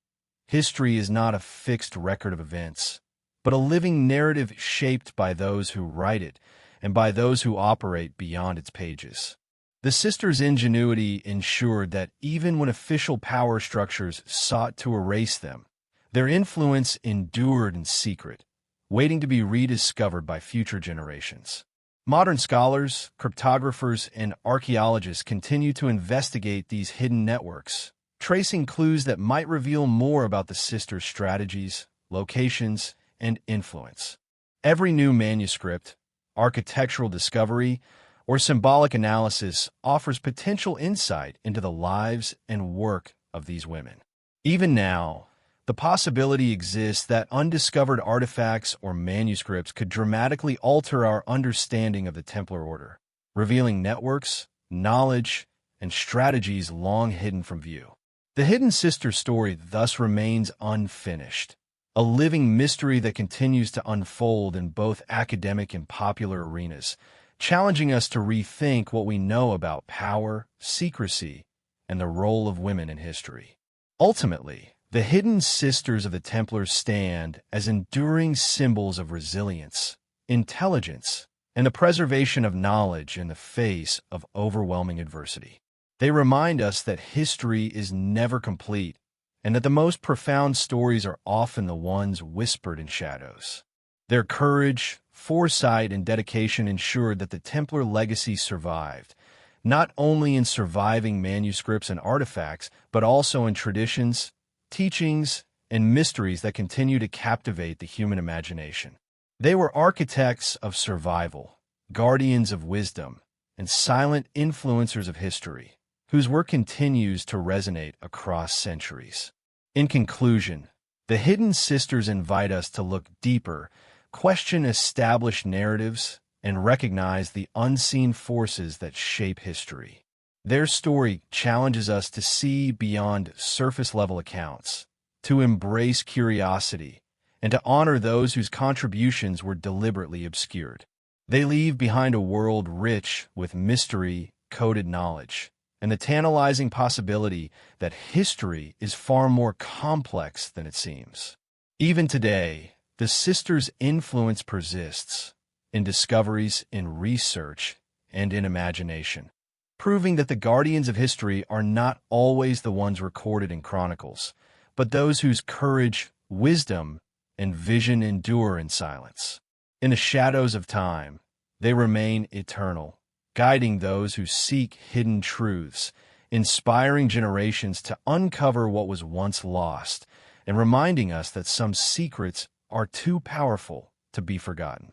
History is not a fixed record of events, but a living narrative shaped by those who write it and by those who operate beyond its pages. The sisters' ingenuity ensured that even when official power structures sought to erase them, their influence endured in secret, waiting to be rediscovered by future generations. Modern scholars, cryptographers, and archaeologists continue to investigate these hidden networks, tracing clues that might reveal more about the sisters' strategies, locations, and influence. Every new manuscript, architectural discovery, or symbolic analysis offers potential insight into the lives and work of these women. Even now, the possibility exists that undiscovered artifacts or manuscripts could dramatically alter our understanding of the Templar Order, revealing networks, knowledge, and strategies long hidden from view. The Hidden Sister story thus remains unfinished, a living mystery that continues to unfold in both academic and popular arenas, challenging us to rethink what we know about power, secrecy, and the role of women in history. Ultimately, the Hidden Sisters of the Templars stand as enduring symbols of resilience, intelligence, and the preservation of knowledge in the face of overwhelming adversity. They remind us that history is never complete and that the most profound stories are often the ones whispered in shadows. Their courage, foresight, and dedication ensured that the Templar legacy survived, not only in surviving manuscripts and artifacts, but also in traditions, teachings, and mysteries that continue to captivate the human imagination. They were architects of survival, guardians of wisdom, and silent influencers of history, whose work continues to resonate across centuries. In conclusion, the Hidden Sisters invite us to look deeper, question established narratives, and recognize the unseen forces that shape history. Their story challenges us to see beyond surface-level accounts, to embrace curiosity, and to honor those whose contributions were deliberately obscured. They leave behind a world rich with mystery, coded knowledge, and the tantalizing possibility that history is far more complex than it seems. Even today, the sisters' influence persists in discoveries, in research, and in imagination, proving that the guardians of history are not always the ones recorded in chronicles, but those whose courage, wisdom, and vision endure in silence. In the shadows of time, they remain eternal, guiding those who seek hidden truths, inspiring generations to uncover what was once lost, and reminding us that some secrets are too powerful to be forgotten.